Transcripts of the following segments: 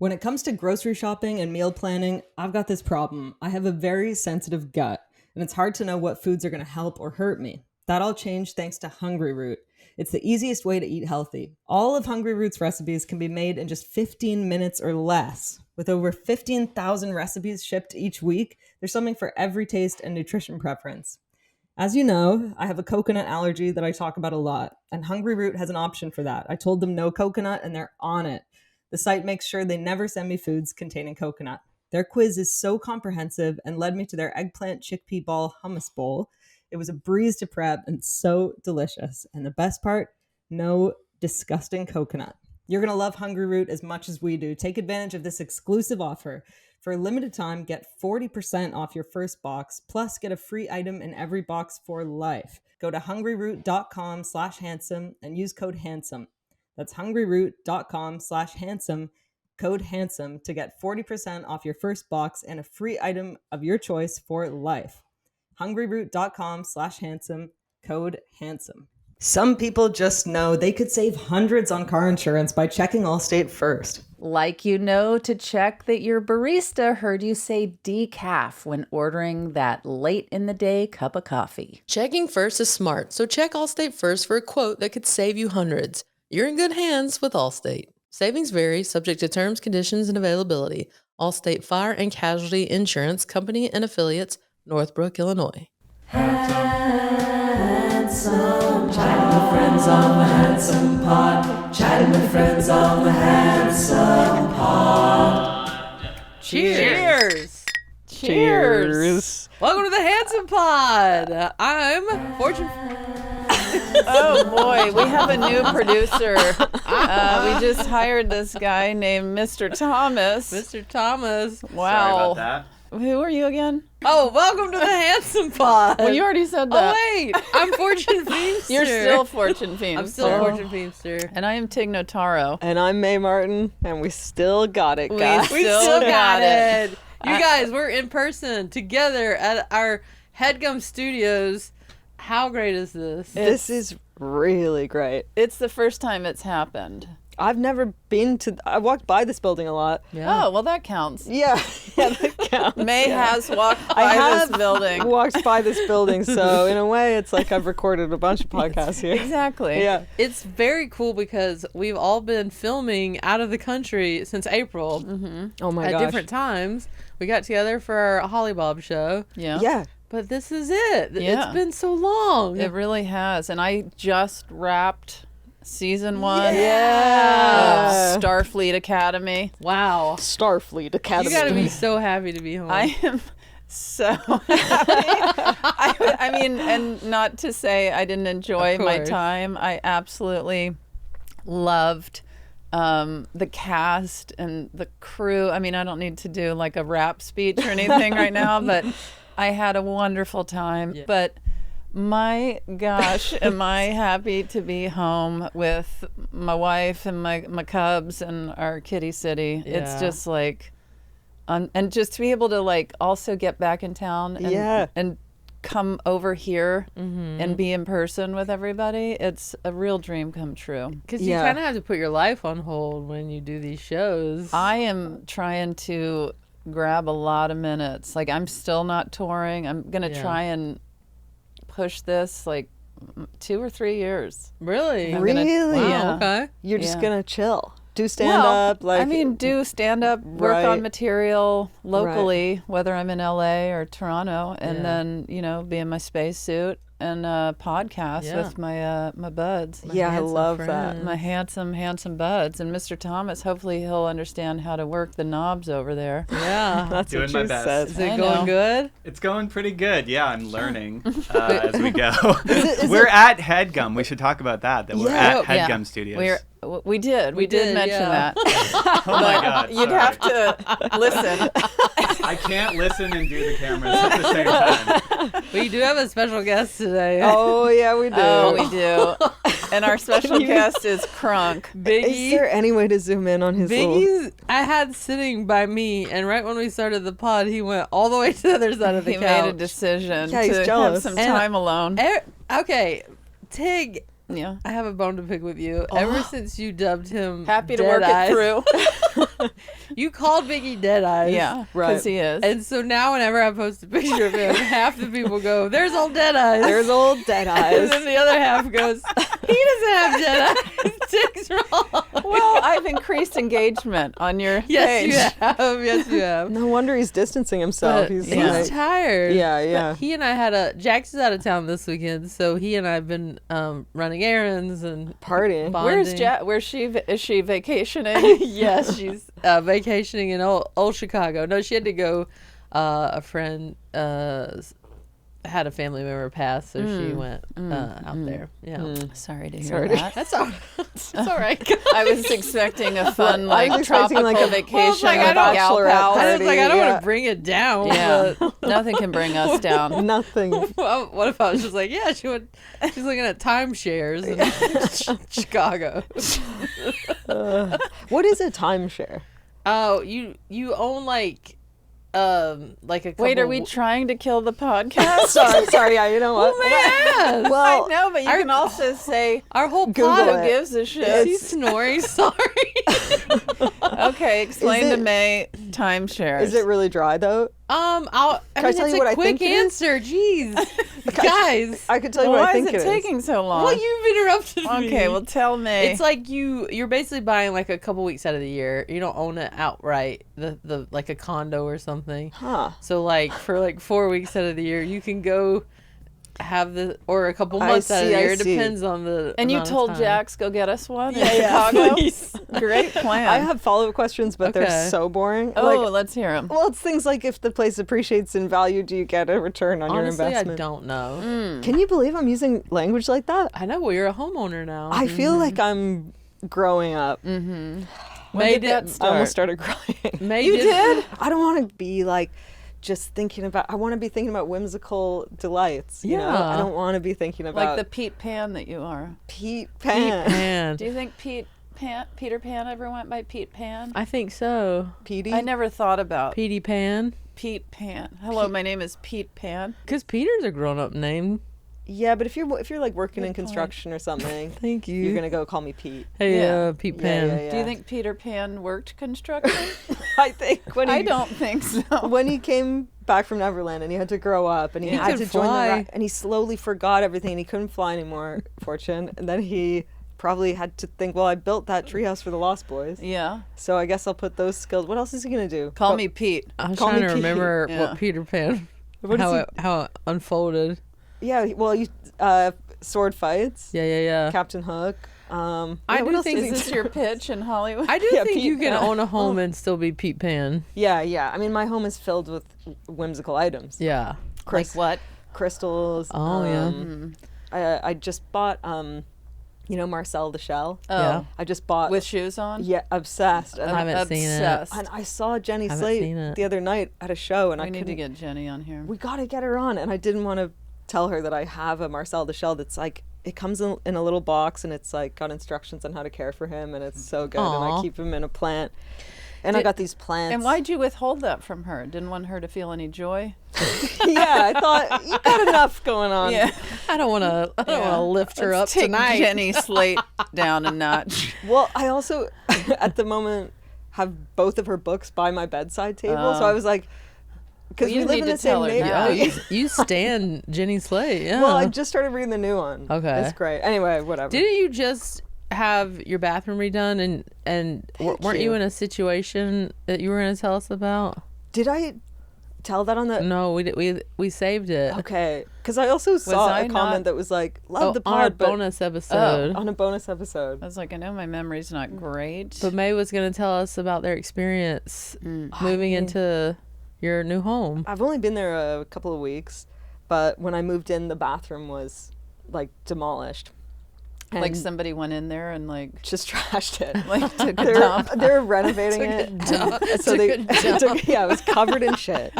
When it comes to grocery shopping and meal planning, I've got this problem. I have a very sensitive gut, and it's hard to know what foods are going to help or hurt me. That all changed thanks to Hungry Root. It's the easiest way to eat healthy. All of Hungry Root's recipes can be made in just 15 minutes or less. With over 15,000 recipes shipped each week, there's something for every taste and nutrition preference. As you know, I have a coconut allergy that I talk about a lot, and Hungry Root has an option for that. I told them no coconut, and they're on it. The site makes sure they never send me foods containing coconut. Their quiz is so comprehensive and led me to their eggplant chickpea ball hummus bowl. It was a breeze to prep and so delicious. And the best part, no disgusting coconut. You're going to love Hungry Root as much as we do. Take advantage of this exclusive offer. For a limited time, get 40% off your first box, plus get a free item in every box for life. Go to hungryroot.com/handsome and use code HANDSOME. That's hungryroot.com/handsome, code HANDSOME to get 40% off your first box and a free item of your choice for life. hungryroot.com/handsome, code HANDSOME. Some people just know they could save hundreds on car insurance by checking Allstate first. Like you know to check that your barista heard you say decaf when ordering that late in the day cup of coffee. Checking first is smart, so check Allstate first for a quote that could save you hundreds. You're in good hands with Allstate. Savings vary, subject to terms, conditions, and availability. Allstate Fire and Casualty Insurance Company and Affiliates, Northbrook, Illinois. Handsome, chatting with friends on the Handsome Pod. Chatting with friends on the Handsome Pod. Cheers! Cheers! Welcome to the Handsome Pod. I'm Fortune. Oh boy, we have a new producer. We just hired this guy named Mr. Thomas. Mr. Thomas. Wow. Sorry about that. Who are you again? Oh, welcome to the Handsome Pod. Well, you already said that. Oh, wait. I'm Fortune Feimster. You're still Fortune Feimster. I'm still Fortune Feimster. And I am Tig Notaro. And I'm May Martin, and we still got it, guys. We still got it. You guys, we're in person together at our Headgum Studios. How great is this? This is really great. It's the first time it's happened. I've never been to... I walked by this building a lot. Yeah. Oh, well, that counts. Yeah, that counts. May has walked by this building. Walked by this building, so in a way, it's like I've recorded a bunch of podcasts here. Exactly. Yeah. It's very cool because we've all been filming out of the country since April. Mm-hmm. Oh my gosh. At different times. We got together for our Holly Bob show. Yeah. Yeah. But this is it. Yeah. It's been so long. It really has. And I just wrapped season 1 Yeah. of Starfleet Academy. Wow. Starfleet Academy. You got to be so happy to be home. I am so happy. I mean, and not to say I didn't enjoy my time. I absolutely loved the cast and the crew. I mean, I don't need to do like a rap speech or anything right now, but I had a wonderful time. Yeah. But my gosh, am I happy to be home with my wife and my cubs and our kitty city. Yeah. It's just like, and just to be able to like also get back in town and come over here and be in person with everybody. It's a real dream come true. Because you kind of have to put your life on hold when you do these shows. I am trying to grab a lot of minutes. Like, I'm still not touring. I'm going to try and push this like 2 or 3 years. Really? Really? Wow, Yeah. okay. You're just going to chill. Do stand-up. Well, I mean, do stand-up, work on material locally, whether I'm in LA or Toronto, and then, you know, be in my spacesuit and podcast with my my buds. I love that. My handsome buds. And Mr. Thomas, hopefully he'll understand how to work the knobs over there. Yeah. That's Doing what my she best. says. Is it going good? It's going pretty good. Yeah, I'm learning as we go. We're at Headgum. We should talk about that. That we're at Headgum Studios. We did mention that. Oh my God. You'd have to listen. I can't listen and do the cameras at the same time. We do have a special guest today. Oh, yeah, we do. Oh, we do. And our special guest is Crunk. Biggie. Is there any way to zoom in on his Biggie's I had sitting by me, and right when we started the pod, he went all the way to the other side of the He couch. made a decision Yeah, he's to jealous. have some And time alone. Okay, Tig, Yeah. I have a bone to pick with you. Ever since you dubbed him Happy to Dead work Eyes, it through. you called Biggie Dead Eyes. Yeah, Right. because he is. And so now whenever I post a picture of him, half the people go, "There's old Dead Eyes." There's old Dead And Eyes. then the other half goes, "He doesn't have Dead Eyes. Dick's wrong." Well, I've increased engagement on your Yes, page. you have. Yes, you have. No wonder he's distancing himself. But He's he's like, tired. yeah. But he and I had Jax is out of town this weekend, so he and I have been running errands and Partying. Where's bonding. Jack? Where's she? Is she vacationing? Yes, she's vacationing in old Chicago. No, she had to go. A friend had a family member pass, so she went out there. Yeah, Sorry to hear that. that's all. That's all right. I was expecting a fun, I was like, expecting, tropical like, a vacation like, with I don't- gal bachelorette pals. I was like, I don't Yeah. want to bring it down. Yeah, But nothing can bring us down. Nothing. well, what if I was just like, yeah, she's looking at timeshares in Chicago. What is a timeshare? Oh, you own like a couple. Wait, are we trying to kill the podcast? Sorry. Yeah, you know what? Yes. Well, I know, but you can also say, Our whole Google pod who it. gives a shit? She's snoring. Sorry. Okay, explain Is to it- May timeshares. is it really dry though? I Can I tell it's you what a I quick think it is? answer. Jeez, guys. I could tell you Well, what why I think is it taking so long? Well, you've interrupted me. Okay, well, tell me. It's like you're basically buying like a couple weeks out of the year. You don't own it outright. The like a condo or something. Huh. So like for like 4 weeks out of the year, you can go have or a couple I months out of the see, I year. It see. depends on the. and you amount of told time. Jax, go get us one in Yeah, Chicago? please. Great plan. I have follow-up questions, but Okay. they're so boring. Oh, Like, let's hear them. well, it's things like if the place appreciates in value, do you get a return on Honestly, your I investment? don't know. Can you believe I'm using language like that? I know. Well, you're a homeowner now. I feel like I'm growing up. When May did that did- I almost start? started crying. May You did? I don't want to be like just thinking about. I want to be thinking about whimsical delights. You know, I Yeah. don't want to be thinking Like about the Pete Pan that you are. Pete Pan. Man, Do you think Peter Pan ever went by Pete Pan? I think so. Petey. I never thought about Petey Pan. Pete Pan. Hello, my name is Pete Pan. Because Peter's a grown-up name. Yeah, but if you're like working in Good point. construction or something, Thank you. you're gonna go call me Pete. Hey, Yeah. Pete Yeah, Pan. yeah, yeah. Do you think Peter Pan worked construction? I think when he I don't think so. when he came back from Neverland and he had to grow up and he He had could to join fly. and he slowly forgot everything and he couldn't fly anymore, Fortune. And then he probably had to think, well, I built that treehouse for the Lost Boys, Yeah. so I guess I'll put those skills. What else is he gonna do? Call But me Pete. I was Call trying me to Pete. remember Yeah. what Peter Pan, What is he- how it unfolded. Yeah, well, you sword fights, Yeah. Captain Hook. I what do else think does Is he this do? your pitch in Hollywood? I do Yeah, think Pete you can Pan. own a home and still be Pete Pan. Yeah. I mean, my home is filled with whimsical items. Yeah. Like what? Crystals. Oh, yeah. I just bought Marcel the Shell. Oh, Yeah. I just bought with shoes on? yeah, obsessed. And I haven't seen it. Obsessed. And I saw Jenny Haven't Slate seen it. the other night at a show, and I We need to couldn't. get Jenny on here. We gotta get her on, and I didn't want to tell her that I have a Marcel the Shell that's like it comes in a little box, and it's like got instructions on how to care for him, and it's so good. And Aw. I keep him in a plant, and I got these plants. And why'd you withhold that from her? Didn't want her to feel any joy? Yeah, I thought you got enough going on. Yeah. I don't want to lift her Let's up take tonight. Jenny Slate down a notch. Well, I also at the moment have both of her books by my bedside table, so I was like, because Well, you we live need in to the same tell her now. neighborhood. You stand Jenny Slate. Yeah. Well, I just started reading the new one. Okay. It's great. Anyway, whatever. Didn't you just have your bathroom redone and weren't you you. in a situation that you were going to tell us about? Did I tell that on the? No, we saved it. Okay, because I also saw I a not- comment that was like, "Love the on our pod," but bonus episode. on a bonus episode. I was like, I know my memory's not great. But May was going to tell us about their experience moving into your new home. I've only been there a couple of weeks, but when I moved in, the bathroom was like demolished. like And somebody went in there and like just trashed it. took a dump. They're renovating Took a it. dump. and So Took they a dump. yeah, it was covered in shit.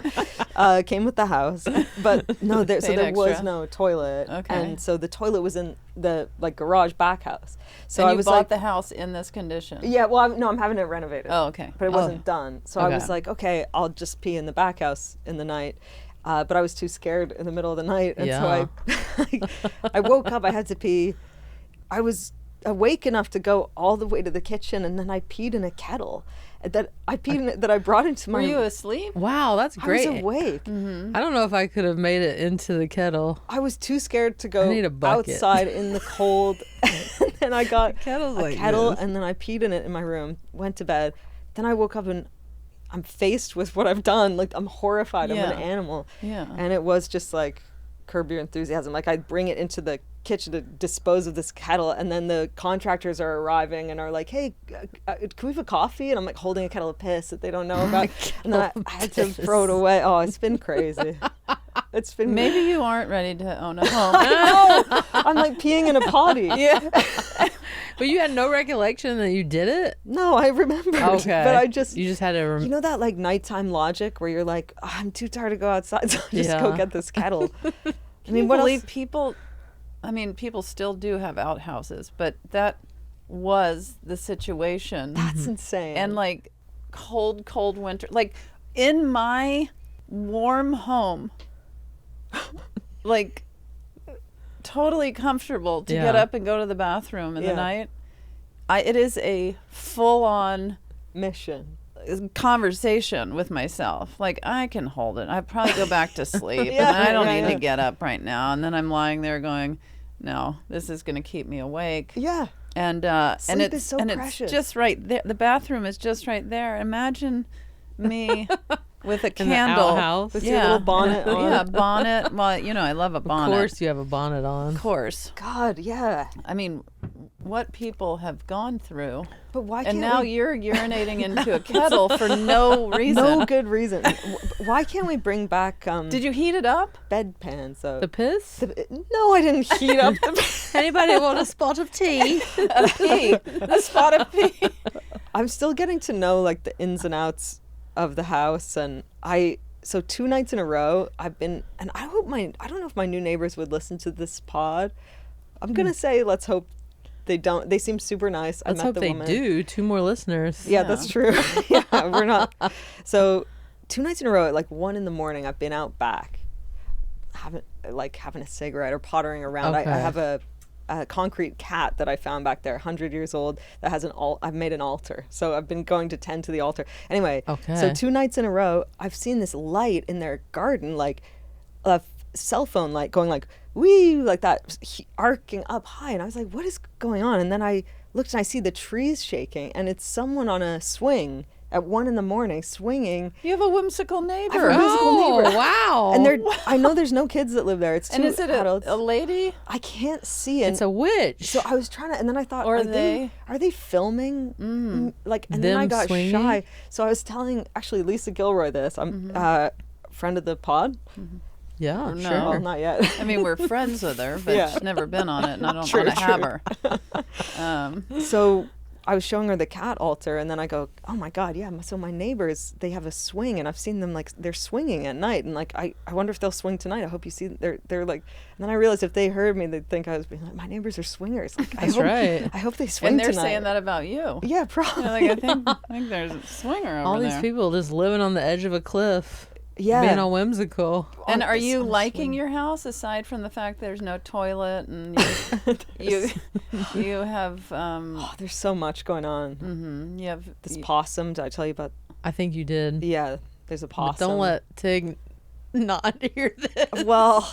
Came with the house, but no, so Paid there was extra. no toilet, Okay. and so the toilet was in the like garage back house. So and I you was bought like, the house in this condition. yeah, well, I'm having it renovated. Oh, okay. But it wasn't done. So I Okay. was like, okay, I'll just pee in the back house in the night. But I was too scared in the middle of the night. And so I woke up, I had to pee. I was awake enough to go all the way to the kitchen, and then I peed in a kettle that I brought into my. Were you asleep? Wow, that's great. I was awake. I don't know if I could have made it into the kettle. I was too scared to go need a bucket. outside in the cold. And then I got kettle's a like kettle, this. and then I peed in it in my room, went to bed. Then I woke up and I'm faced with what I've done. Like, I'm horrified. I'm an animal. Yeah. And it was just like Curb Your Enthusiasm. Like, I bring it into the kitchen to dispose of this kettle, and then the contractors are arriving and are like, hey, can we have a coffee? And I'm like holding a kettle of piss that they don't know about. And then I had to throw it away. Oh, it's been crazy. It's been Maybe you aren't ready to own a home. no, I'm like peeing in a potty. Yeah. But you had no recollection that you did it? No, I remembered. Okay. But you just had to you know that like nighttime logic where you're like, oh, I'm too tired to go outside, so I'll just go get this kettle. I mean, what else? People still do have outhouses, but that was the situation. That's insane. And like cold winter, like in my warm home, like totally comfortable to get up and go to the bathroom in the night. It is a full-on mission conversation with myself. Like, I can hold it. I probably go back to sleep, and I don't need to get up right now. And then I'm lying there going, no, this is going to keep me awake. Yeah. And Sleep it's is so precious. it's just right there. The bathroom is just right there. Imagine me with a candle, outhouse. With your little bonnet on. Yeah, bonnet. Well, I love a bonnet. Of course you have a bonnet on. Of course. God, yeah. I mean, what people have gone through. But why can't And now you're urinating into a kettle for no reason. No good reason. Why can't we bring back Did you heat it up? bedpans? The piss? No, I didn't heat up the Anybody want a spot of tea? A pee. A spot of pee. I'm still getting to know like the ins and outs of the house, and so 2 nights in a row I've been, and I don't know if my new neighbors would listen to this pod. I'm gonna say let's hope they don't. They seem super nice. Let's I met hope the they woman. do. 2 more listeners. Yeah, that's true. Yeah, we're not. So 2 nights in a row at like 1 a.m, I've been out back having a cigarette or pottering around. Okay. I have a concrete cat that I found back there, 100 years old, that has I've made an altar. So I've been going to tend to the altar. Anyway, so 2 nights in a row, I've seen this light in their garden, like a cell phone light going like, wee, like that, arcing up high. And I was like, what is going on? And then I looked and I see the trees shaking, and it's someone on a swing at 1 a.m. swinging. You have a whimsical neighbor. I have a whimsical neighbor. Wow. And I know there's no kids that live there. It's 2 And is it adults. a lady? I can't see it. It's a witch. So I was trying to, and then I thought, Or are they filming? Like, and then Them I got swinging? shy. So I was telling actually Lisa Gilroy this. I'm friend of the pod. yeah, no. sure. Well, not yet. I mean, we're friends with her, but Yeah. she's never been on it, and I don't True, want to have true. her. So I was showing her the cat altar, and then I go, oh my God, yeah. So my neighbors, they have a swing, and I've seen them like they're swinging at night, and like I wonder if they'll swing tonight. I hope you see they're like. And then I realized if they heard me, they'd think I was being like, my neighbors are swingers. Like, That's right. I hope they swing And they're tonight. saying that about you. Yeah, probably. Like, I think there's a swinger over All these there. people just living on the edge of a cliff. Yeah. Being all whimsical. And are it's you so liking sweet. your house aside from the fact there's no toilet and you have Oh, there's so much going on. you have This possum. Did I tell you about? I think you did. Yeah, there's a But possum. don't let Tig not hear this. Well,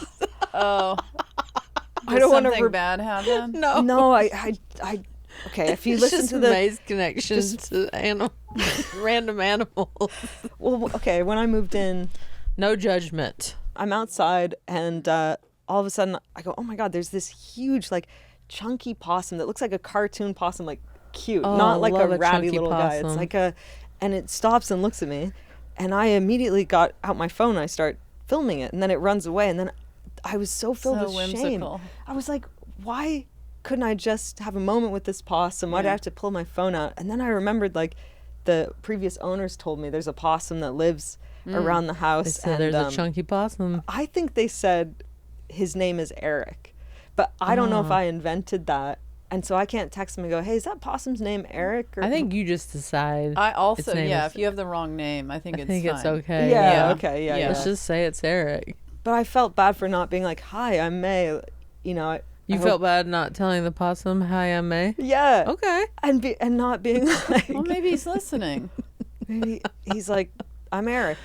oh I don't want something to. bad happen. No. No, I. Okay, if you It's listen just to the May's connections to random animals. well, okay, when I moved in, No judgment. I'm outside, and all of a sudden I go, oh my God, there's this huge, like, chunky possum that looks like a cartoon possum, like cute, Oh, not like love a a ratty chunky little guy. It's possum. like and it stops and looks at me, and I immediately got out my phone and I start filming it, and then it runs away, and then I was so filled So with whimsical. shame. I was like, why couldn't I just have a moment with this possum? Why'd I have to pull my phone out? And then I remembered, like, the previous owners told me there's a possum that lives around the house. They said and there's a chunky possum. I think they said his name is Eric, but I don't know if I invented that. And so I can't text him and go, hey, is that possum's name Eric? Or I think you just decide. I also, its name yeah, is- if you have the wrong name, I think I it's think fine. it's okay. Yeah, Yeah. okay, yeah, Yeah. yeah. Let's just say it's Eric. But I felt bad for not being like, hi, I'm May. You know, You felt bad not telling the possum hi, I'm May? Yeah. Okay. And not being like. Well, maybe he's listening. Maybe he's like, I'm Eric.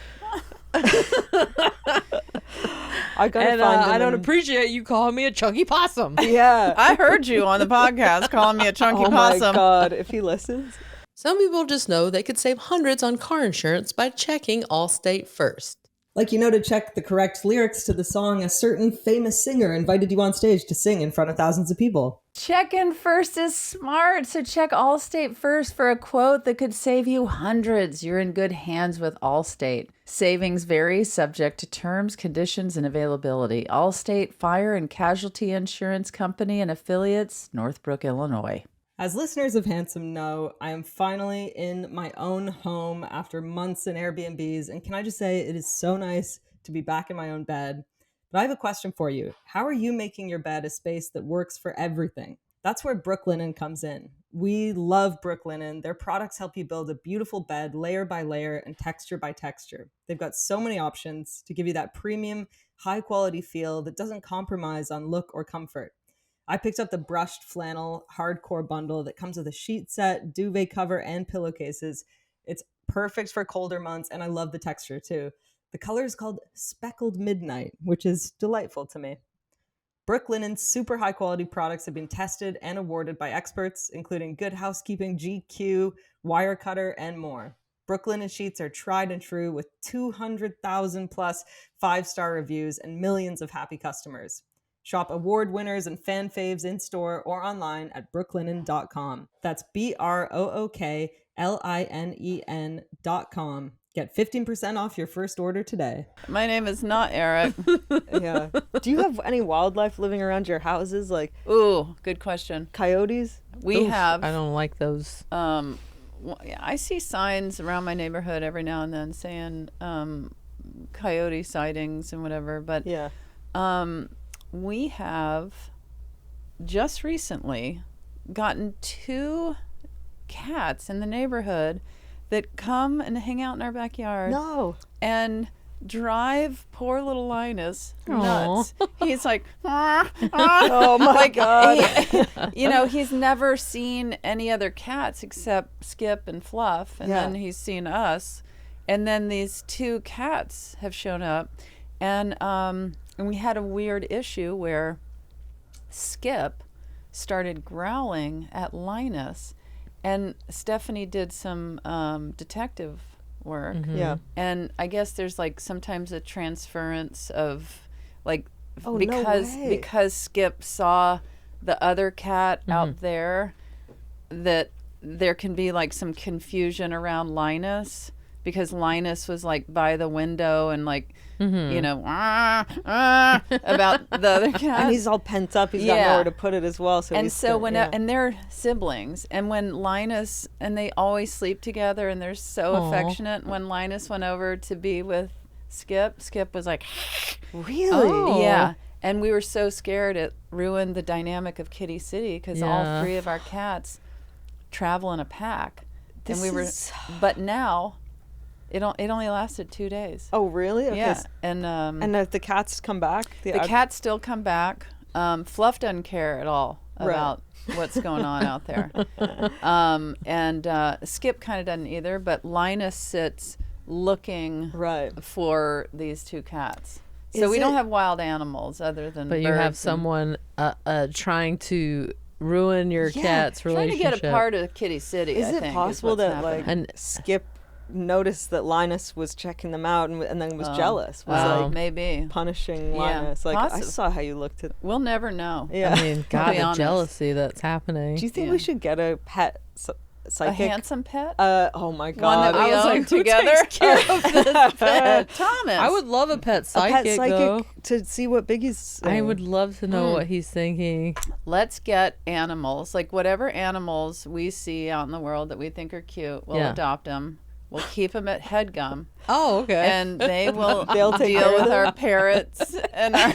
I gotta find him. I don't appreciate you calling me a chunky possum. Yeah. I heard you on the podcast calling me a chunky possum. Oh my God, if he listens. Some people just know they could save hundreds on car insurance by checking Allstate first. Like to check the correct lyrics to the song a certain famous singer invited you on stage to sing in front of thousands of people. Check-in first is smart, so check Allstate first for a quote that could save you hundreds. You're in good hands with Allstate. Savings vary, subject to terms, conditions, and availability. Allstate Fire and Casualty Insurance Company and Affiliates, Northbrook, Illinois. As listeners of Handsome know, I am finally in my own home after months in Airbnbs, and can I just say it is so nice to be back in my own bed. But I have a question for you. How are you making your bed a space that works for everything? That's where Brooklinen comes in. We love Brooklinen. Their products help you build a beautiful bed layer by layer and texture by texture. They've got so many options to give you that premium, high-quality feel that doesn't compromise on look or comfort. I picked up the brushed flannel hardcore bundle that comes with a sheet set, duvet cover, and pillowcases. It's perfect for colder months, and I love the texture too. The color is called Speckled Midnight, which is delightful to me. Brooklinen's super high quality products have been tested and awarded by experts, including Good Housekeeping, GQ, Wirecutter, and more. Brooklinen sheets are tried and true with 200,000 plus 5-star reviews and millions of happy customers. Shop award winners and fan faves in store or online at brooklinen.com. That's BROOKLINEN.com. Get 15% off your first order today. My name is not Eric. Yeah. Do you have any wildlife living around your houses, like Ooh, good question. coyotes? We have. I don't like those. I see signs around my neighborhood every now and then saying coyote sightings and whatever. But Yeah. we have just recently gotten 2 cats in the neighborhood that come and hang out in our backyard. No. And drive poor little Linus Aw. nuts. He's like, Oh my God. he's never seen any other cats except Skip and Fluff, and then he's seen us, and then these 2 cats have shown up, and we had a weird issue where Skip started growling at Linus, and Stephanie did some detective work. Yeah. And I guess there's like sometimes a transference of like Oh, no way. because Skip saw the other cat out there, that there can be like some confusion around Linus, because Linus was like by the window and like about the other cat. And he's all pent up. He's got nowhere to put it as well. So and he's so scared, and they're siblings, and when Linus, and they always sleep together, and they're so affectionate. When Linus went over to be with Skip was like, Really? Oh. yeah. And we were so scared it ruined the dynamic of Kitty City, because all 3 of our cats travel in a pack. But now it only lasted 2 days. Oh, really? Okay. Yeah. And if the cats come back? the cats still come back. Fluff doesn't care at all about what's going on out there. And Skip kind of doesn't either, but Linus sits looking for these 2 cats. So we don't have wild animals other than But you have someone trying to ruin your cat's relationship. Trying to get a part of Kitty City. Is it possible that happening. Skip noticed that Linus was checking them out and then was jealous? Was like maybe punishing Yeah, Linus? Like possible. I saw how you looked at. We'll never know. Yeah. I mean, God, be the honest. jealousy that's happening. Do you think we should get a pet psychic? A handsome pet? Oh my One God. that we I was own like, who together? takes care of this pet? Thomas. I would love a pet a psychic, pet psychic though. to see what Biggie's saying. I would love to know what he's thinking. Let's get animals, like whatever animals we see out in the world that we think are cute, we'll adopt them. We'll keep them at HeadGum. Oh, okay. And they will They'll take deal care of with them? our parrots and our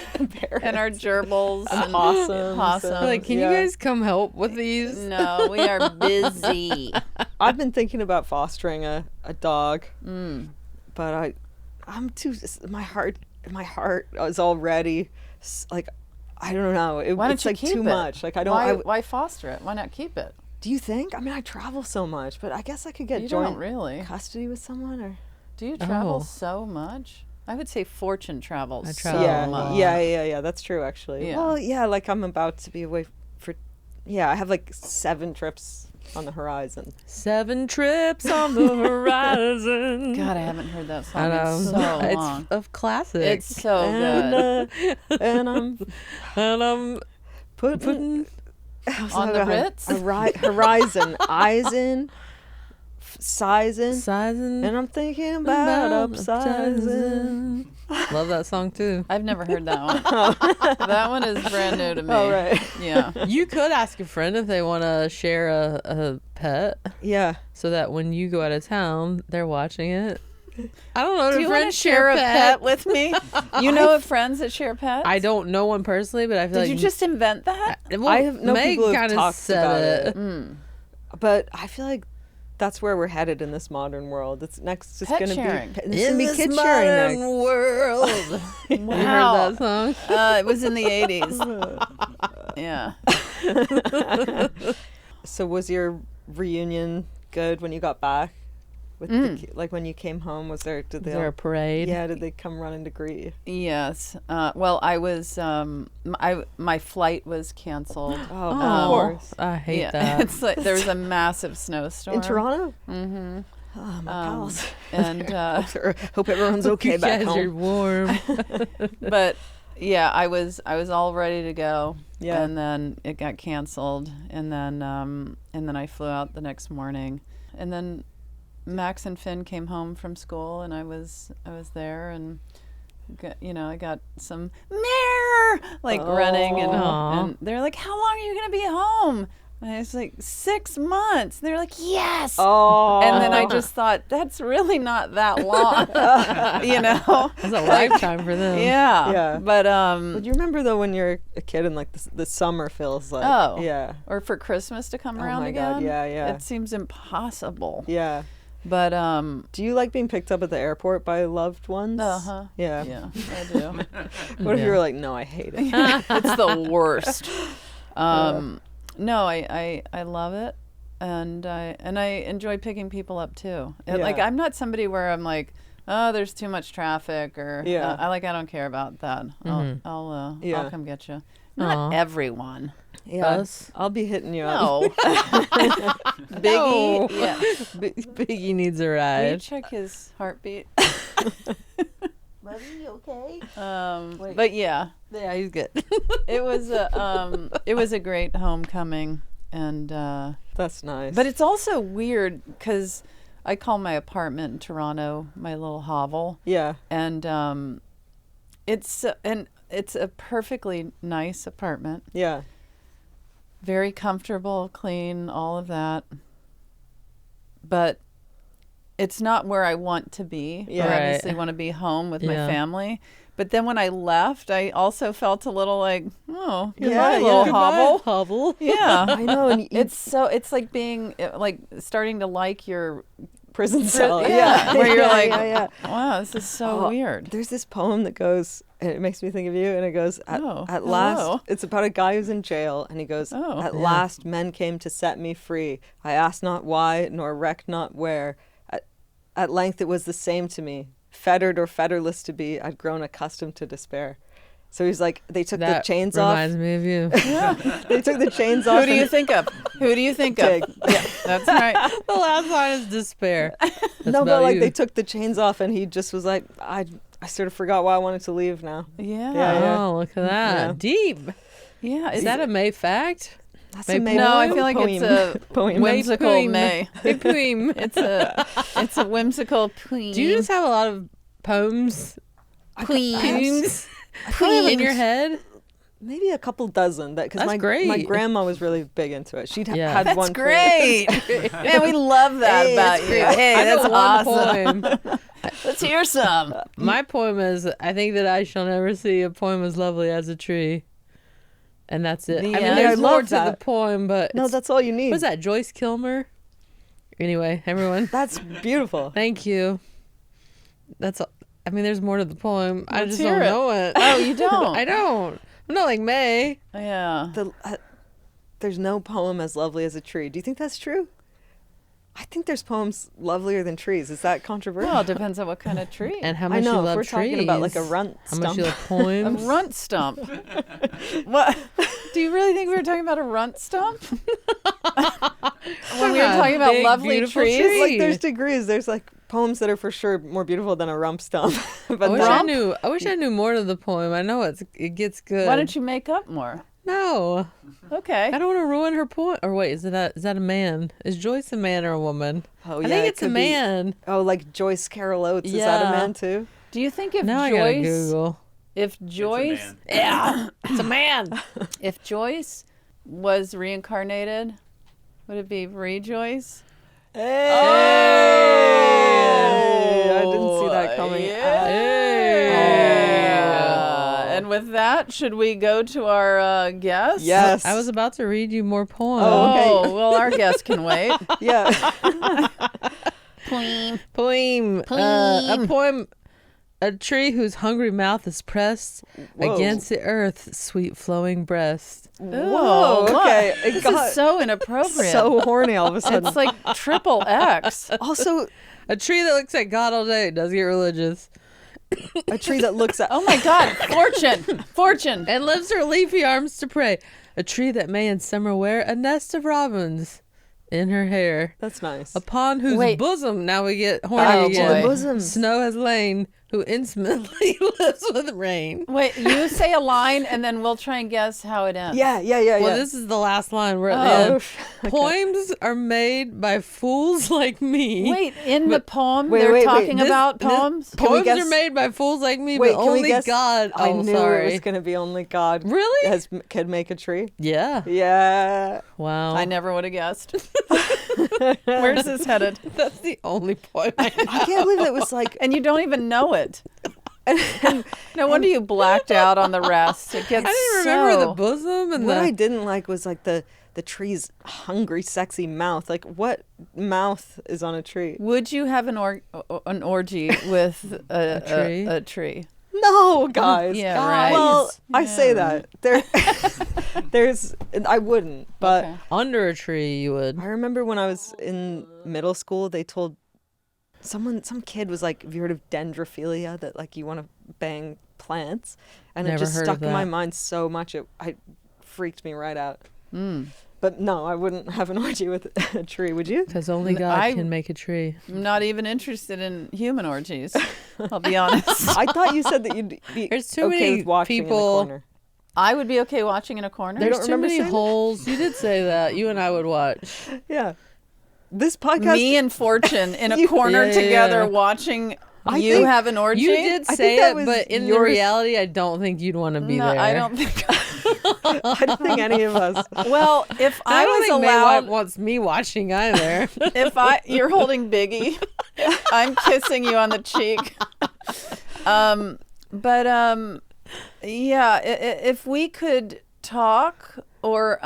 gerbils and possums. Like, can you guys come help with these? No, we are busy. I've been thinking about fostering a dog, but I'm too. My heart is already like I don't know. Why don't it's you like keep too it? much. Like I don't. Why foster it? Why not keep it? Do you think? I mean, I travel so much, but I guess I could get You joint don't really. custody with someone, or Do you travel so much? I would say Fortune travels. I so travel much. yeah. That's true, actually. Yeah. Well, yeah. Like I'm about to be away for. Yeah, I have like 7 trips on the horizon. 7 trips on the horizon. God, I haven't heard that song I know. in so long. It's a classic. It's so good. And I'm putting On the Ritz? Horizon, eyes in, sizing, sizing. and I'm thinking about upsizing. Love that song too. I've never heard that one. That one is brand new to me. Oh, right. Yeah. You could ask a friend if they want to share a pet, Yeah. so that when you go out of town, they're watching it. I don't know. Do you want to share a pet with me? You know of friends that share pets? I don't know one personally, but I feel Did like you just invent that? Well, I have no Meg people who've kinda talked said about it. But I feel like that's where we're headed in this modern world. It's next just Pet going to sharing. be In it's gonna be this kid sharing modern next. world. You Wow. heard that song? It was in the 80s. Yeah. So was your reunion good when you got back? With like when you came home, was there? Did they? Is there a parade? Yeah, did they come running to greet you? Yes. Well, I was. My flight was canceled. Oh, Oh, of course. I hate Yeah. that. It's like there was a massive snowstorm In Toronto? Mm-hmm. Oh, my pals. And Hope everyone's okay You back guys are home. warm. but yeah, I was all ready to go. Yeah. And then it got canceled, and then I flew out the next morning, and then Max and Finn came home from school, and I was there, and I got some mare running, and they're like, "How long are you gonna be home?" And I was like, 6 months. And they're like, "Yes." Oh. And then I just thought, that's really not that long, That's a lifetime for them. Yeah. Yeah. But But you remember though when you're a kid and like the summer feels like yeah. or for Christmas to come around my again. God, yeah. It seems impossible. Yeah. But Do you like being picked up at the airport by loved ones? uh-huh. Yeah. Yeah, I do. What if you were like, no, I hate it? It's the worst. No, I love it, and I enjoy picking people up too. Like Yeah. I'm not somebody where I'm like, oh, there's too much traffic, or Yeah. I don't care about that. I'll come get you. Not everyone. Yeah. Us? I'll be hitting you up. No. Biggie. No. Yeah. Biggie needs a Will you ride. check his heartbeat? Buddy, you okay? But yeah, Yeah, he's good. it was a great homecoming, and That's nice. but it's also weird because I call my apartment in Toronto my little hovel, yeah. and it's a perfectly nice apartment, Yeah. very comfortable, clean, all of that, but it's not where I want to be. Yeah. I Right. obviously want to be home with my Yeah. family. But then when I left, I also felt a little like, oh, Yeah, goodbye, yeah. little Goodbye, hovel. Hovel. Yeah. I know. And It's like being like starting to like your prison cell. yeah, where you're Yeah, like, yeah. wow, this is so weird. There's this poem that goes, and it makes me think of you, and it goes, at hello. last, it's about a guy who's in jail, and he goes, Oh. at Yeah. last men came to set me free. I asked not why, nor recked not where. At length it was the same to me. Fettered or fetterless to be, I'd grown accustomed to despair. So he's like, they took That the chains reminds off. me of you. They took the chains off. Who do you and- think of? Who do you think of? Dig. Yeah, that's right. The last line is despair. That's No, but about like you. they took the chains off, and he just was like, I sort of forgot why I wanted to leave now. Yeah. Yeah. Oh, look at that. Yeah. Deep. Yeah. Is that a May fact? That's Maybe- a May No, I poem. feel like it's a poem. whimsical poem. May. A poem. It's a whimsical poem. Do you just have a lot of poems poems? in your head? Maybe a couple dozen. Because That's my great. grandma was really big into it. She'd Yeah. had That's one. great. Man, we love that Hey, about it's you. great. Hey, I know that's awesome. one poem. Let's hear some. My poem is, I think that I shall never see a poem as lovely as a tree. And that's it. The I mean, end. there's I more love to the that. poem, but No, it's- that's all you need. what's that, Joyce Kilmer? Anyway, everyone, That's beautiful. thank you. That's, I mean, there's more to the poem. I Let's just hear don't it. know it. Oh, you don't? I don't. I'm not like May. Yeah. There's no poem as lovely as a tree. Do you think that's true? I think there's poems lovelier than trees. Is that controversial? Well, it depends on what kind of tree. And how much I know, you if love we're trees. talking about like a runt How stump. much you love A poems. runt stump. What? Do you really think we were talking about a runt stump? When we were talking about Big, lovely beautiful trees? tree. Like there's degrees. There's like poems that are for sure more beautiful than a rump stump. But I wish I knew more of the poem. I know it gets good. Why don't you make up more? No. Okay. I don't want to ruin her poem. Or wait, is that a man? Is Joyce a man or a woman? Oh, I yeah, think it it's a could be. man. Oh, like Joyce Carol Oates. Is that a Yeah. man too? Do you think if Now I gotta Joyce, Google. if Joyce, man. Yeah, it's a man. if Joyce was reincarnated, would it be Rejoice? Hey! I didn't see that coming. And with that, should we go to our guest? Yes. I was about to read you more poems. Oh, okay. Oh, well, our guest can wait. Yeah. Poem. A poem. A tree whose hungry mouth is pressed Whoa. against the earth's sweet flowing breast. Whoa. look. Okay. It This got is so inappropriate. so horny all of a sudden. It's like triple X. Also, A tree that looks at God all day does get religious a tree that looks at. Oh my God, fortune. and lifts her leafy arms to pray. A tree that may in summer wear a nest of robins in her hair. That's nice. Upon whose Wait. bosom, now we get horny Oh, again, boy. Bosoms. snow has lain, who intimately lives with rain. Wait, you say a line and then we'll try and guess how it ends. Yeah. Well, this is the last line. We're at the Oh. end. Poems are made by fools like me. Wait, in the poem wait, they're wait, talking This- about this- poems? Can we Poems guess- are made by fools like me, Wait, but can we only guess? God. I Oh, knew sorry. it was going to be only God. Really? Could make a tree. Yeah. Yeah. Wow. I never would have guessed. Where's this headed? That's the only poem I know. I can't believe it was like. And you don't even know it. No wonder you blacked out on the rest. It gets I didn't remember so... the bosom and What the. I didn't like was like the tree's hungry, sexy mouth. Like what mouth is on a tree? Would you have an orgy with tree? a tree? No, guys. Yeah, Guys. right. Well, I say Yeah. that there's. I wouldn't, but Okay. Under a tree, you would. I remember when I was in middle school, they told some kid was like, "Have you heard of dendrophilia? That like you want to bang plants?" And Never it just heard stuck of in my that. mind so much. It freaked me right out. Mm. But no, I wouldn't have an orgy with a tree. Would you? Because only God I- can make a tree. I'm not even interested in human orgies. I'll be honest. I thought you said that you'd be There's too okay many with watching in the people- corner. I would be okay watching in a corner. They There's don't too remember many saying that? holes. You did say that. You and I would watch. Yeah. This podcast. Me and Fortune in a You- corner Yeah, together yeah. watching I you think have an orgy. You did I say think that it, was but in the yours. reality, I don't think you'd want to be No, there. I don't think. I don't think any of us. Well, if I I don't was think allowed, Maywalt wants me watching either. you're holding Biggie, I'm kissing you on the cheek. Yeah, if we could talk or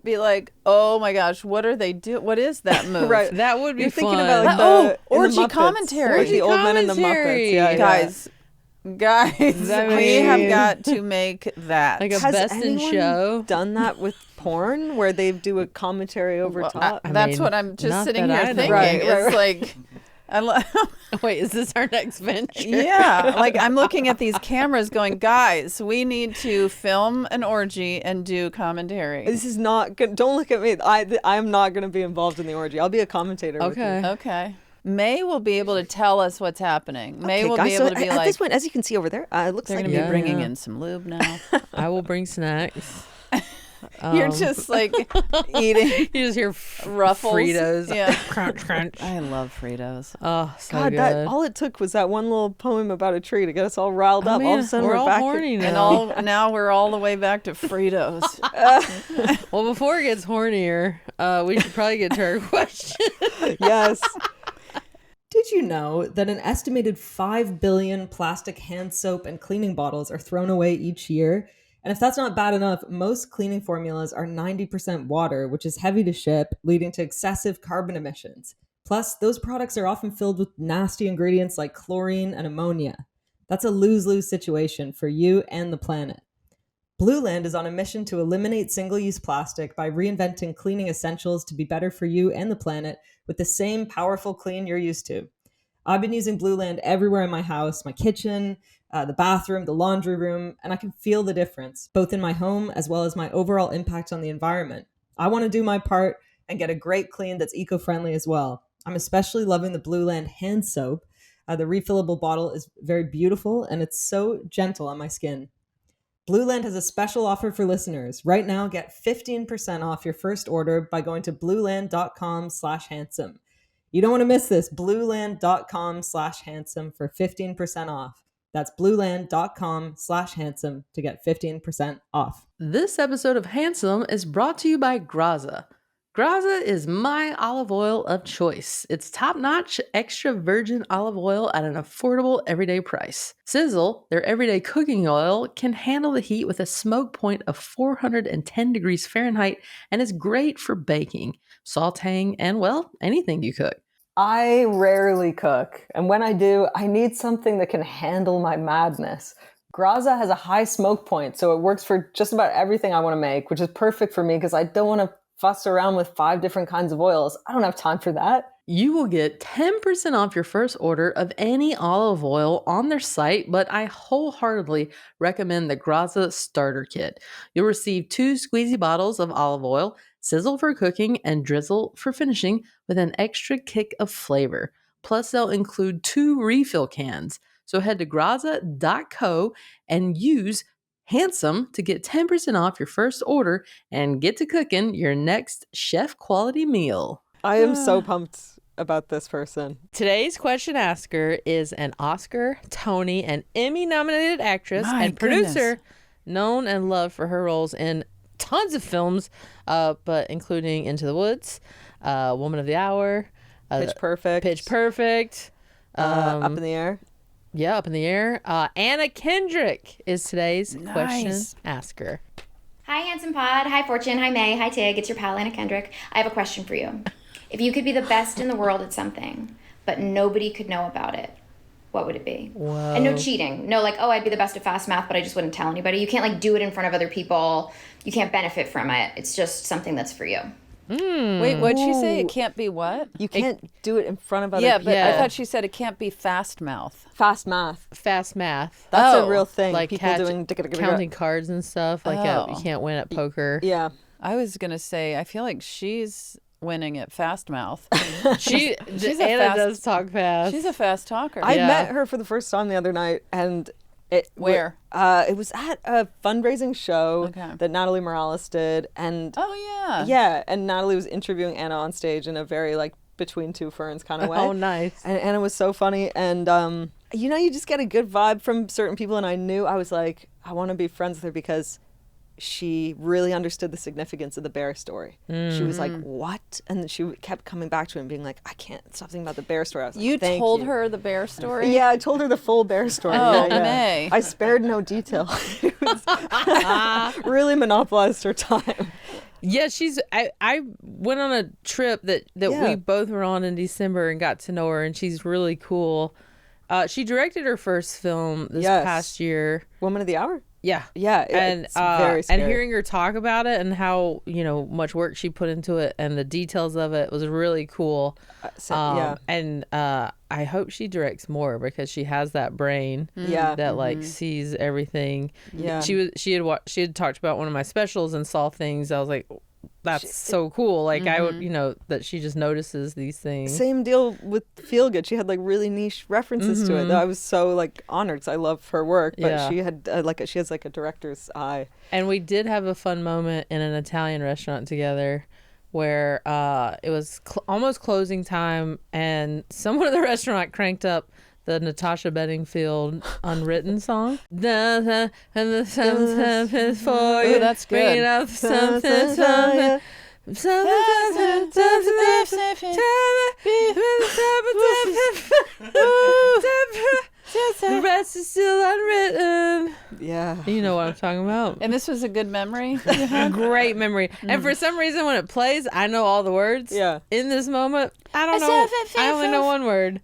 be like, oh my gosh, what are they do? What is that move? Right. That would be You're fun. thinking about like Oh, in the orgy Muppets. commentary. Like the old men in the commentary. Muppets. Yeah, Guys, I we have mean- got to make that. Like a Has best in anyone show. done that with porn where they do a commentary over top? That's mean, what I'm just not sitting that here I know. thinking. Right, It's right. like, Wait, is this our next venture? yeah, like I'm looking at these cameras going, guys, we need to film an orgy and do commentary. This is not good. Don't look at me. I am not going to be involved in the orgy. I'll be a commentator. with you. Okay. Okay. May will be able to tell us what's happening. May Okay, will guys, be able so to be at like, this point, as you can see over there, it looks they're like going to be Yeah, bringing yeah. in some lube now. I will bring snacks. You're just like eating You just hear Ruffles. Fritos. Yeah. Crunch, crunch. I love Fritos. Oh, so God, good. that all it took was that one little poem about a tree to get us all riled up. All of a sudden, we're we're all back. horny now. And now we're all the way back to Fritos. Well, before it gets hornier, we should probably get to our question. Yes. Did you know that an estimated 5 billion plastic hand soap and cleaning bottles are thrown away each year? And if that's not bad enough, most cleaning formulas are 90% water, which is heavy to ship, leading to excessive carbon emissions. Plus, those products are often filled with nasty ingredients like chlorine and ammonia. That's a lose-lose situation for you and the planet. Blueland is on a mission to eliminate single-use plastic by reinventing cleaning essentials to be better for you and the planet with the same powerful clean you're used to. I've been using Blueland everywhere in my house, my kitchen, the bathroom, the laundry room, and I can feel the difference, both in my home as well as my overall impact on the environment. I want to do my part and get a great clean that's eco-friendly as well. I'm especially loving the Blueland hand soap. The refillable bottle is very beautiful, and it's so gentle on my skin. Blueland has a special offer for listeners. Right now, get 15% off your first order by going to blueland.com/handsome. You don't want to miss this. Blueland.com/handsome for 15% off. That's blueland.com/handsome to get 15% off. This episode of Handsome is brought to you by Graza. Graza is my olive oil of choice. It's top-notch, extra virgin olive oil at an affordable everyday price. Sizzle, their everyday cooking oil, can handle the heat with a smoke point of 410 degrees Fahrenheit and is great for baking, sautéing, and, well, anything you cook. I rarely cook, and when I do, I need something that can handle my madness. Graza has a high smoke point, so it works for just about everything I want to make, which is perfect for me because I don't want to fuss around with 5 different kinds of oils. I don't have time for that. You will get 10% off your first order of any olive oil on their site, but I wholeheartedly recommend the Graza Starter Kit. You'll receive 2 squeezy bottles of olive oil, sizzle for cooking, and drizzle for finishing with an extra kick of flavor. Plus, they'll include 2 refill cans. So head to graza.co and use Handsome to get 10% off your first order and get to cooking your next chef quality meal. I am so pumped about this person. Today's question asker is an Oscar, Tony, and Emmy nominated actress and producer known and loved for her roles in tons of films, but including Into the Woods, Woman of the Hour, Pitch Perfect. Up in the Air. Yeah, Up in the Air. Anna Kendrick is today's question asker. Hi, Handsome Pod. Hi, Fortune. Hi, May. Hi, Tig. It's your pal, Anna Kendrick. I have a question for you. If you could be the best in the world at something, but nobody could know about it, what would it be? Whoa. And no cheating. No, like, oh, I'd be the best at fast math, but I just wouldn't tell anybody. You can't, like, do it in front of other people. You can't benefit from it. It's just something that's for you. Wait, what'd she say? It can't be what? You can't do it in front of other people. Yeah, but I thought she said it can't be fast mouth. Fast math. Fast math. That's a real thing. Like people doing counting cards and stuff. Like you can't win at poker. Yeah. I was going to say, I feel like she's winning at fast mouth. Anna does talk fast. She's a fast talker. I met her for the first time the other night, and Where? It was at a fundraising show that Natalie Morales did, and and Natalie was interviewing Anna on stage in a very like between two ferns kind of way. Oh, nice. And Anna was so funny, and you just get a good vibe from certain people, and I was like, I want to be friends with her because she really understood the significance of the bear story. She was like, what? And she kept coming back to it and being like, I can't stop thinking about the bear story. I was like, you told her the bear story? Yeah, I told her the full bear story. Oh, yeah. I spared no detail. It was really monopolized her time. Yeah, I went on a trip that we both were on in December and got to know her, and she's really cool. She directed her first film this past year. Woman of the Hour? Yeah. Yeah. It's very scary. And hearing her talk about it and how, much work she put into it and the details of it was really cool. And I hope she directs more because she has that brain that like sees everything. Yeah. She had talked about one of my specials and saw things. I was like, that's so cool. Like I would, that she just notices these things. Same deal with Feel Good. She had like really niche references to it. I was so like honored because I love her work, but she had she has like a director's eye. And we did have a fun moment in an Italian restaurant together where it was almost closing time and someone at the restaurant cranked up the Natasha Bedingfield Unwritten song. And the something is for you. That's good. Something. The rest is still unwritten. Yeah. You know what I'm talking about. And this was a good memory? Great memory. And for some reason when it plays, I know all the words. Yeah. In this moment, I don't know. I only know one word.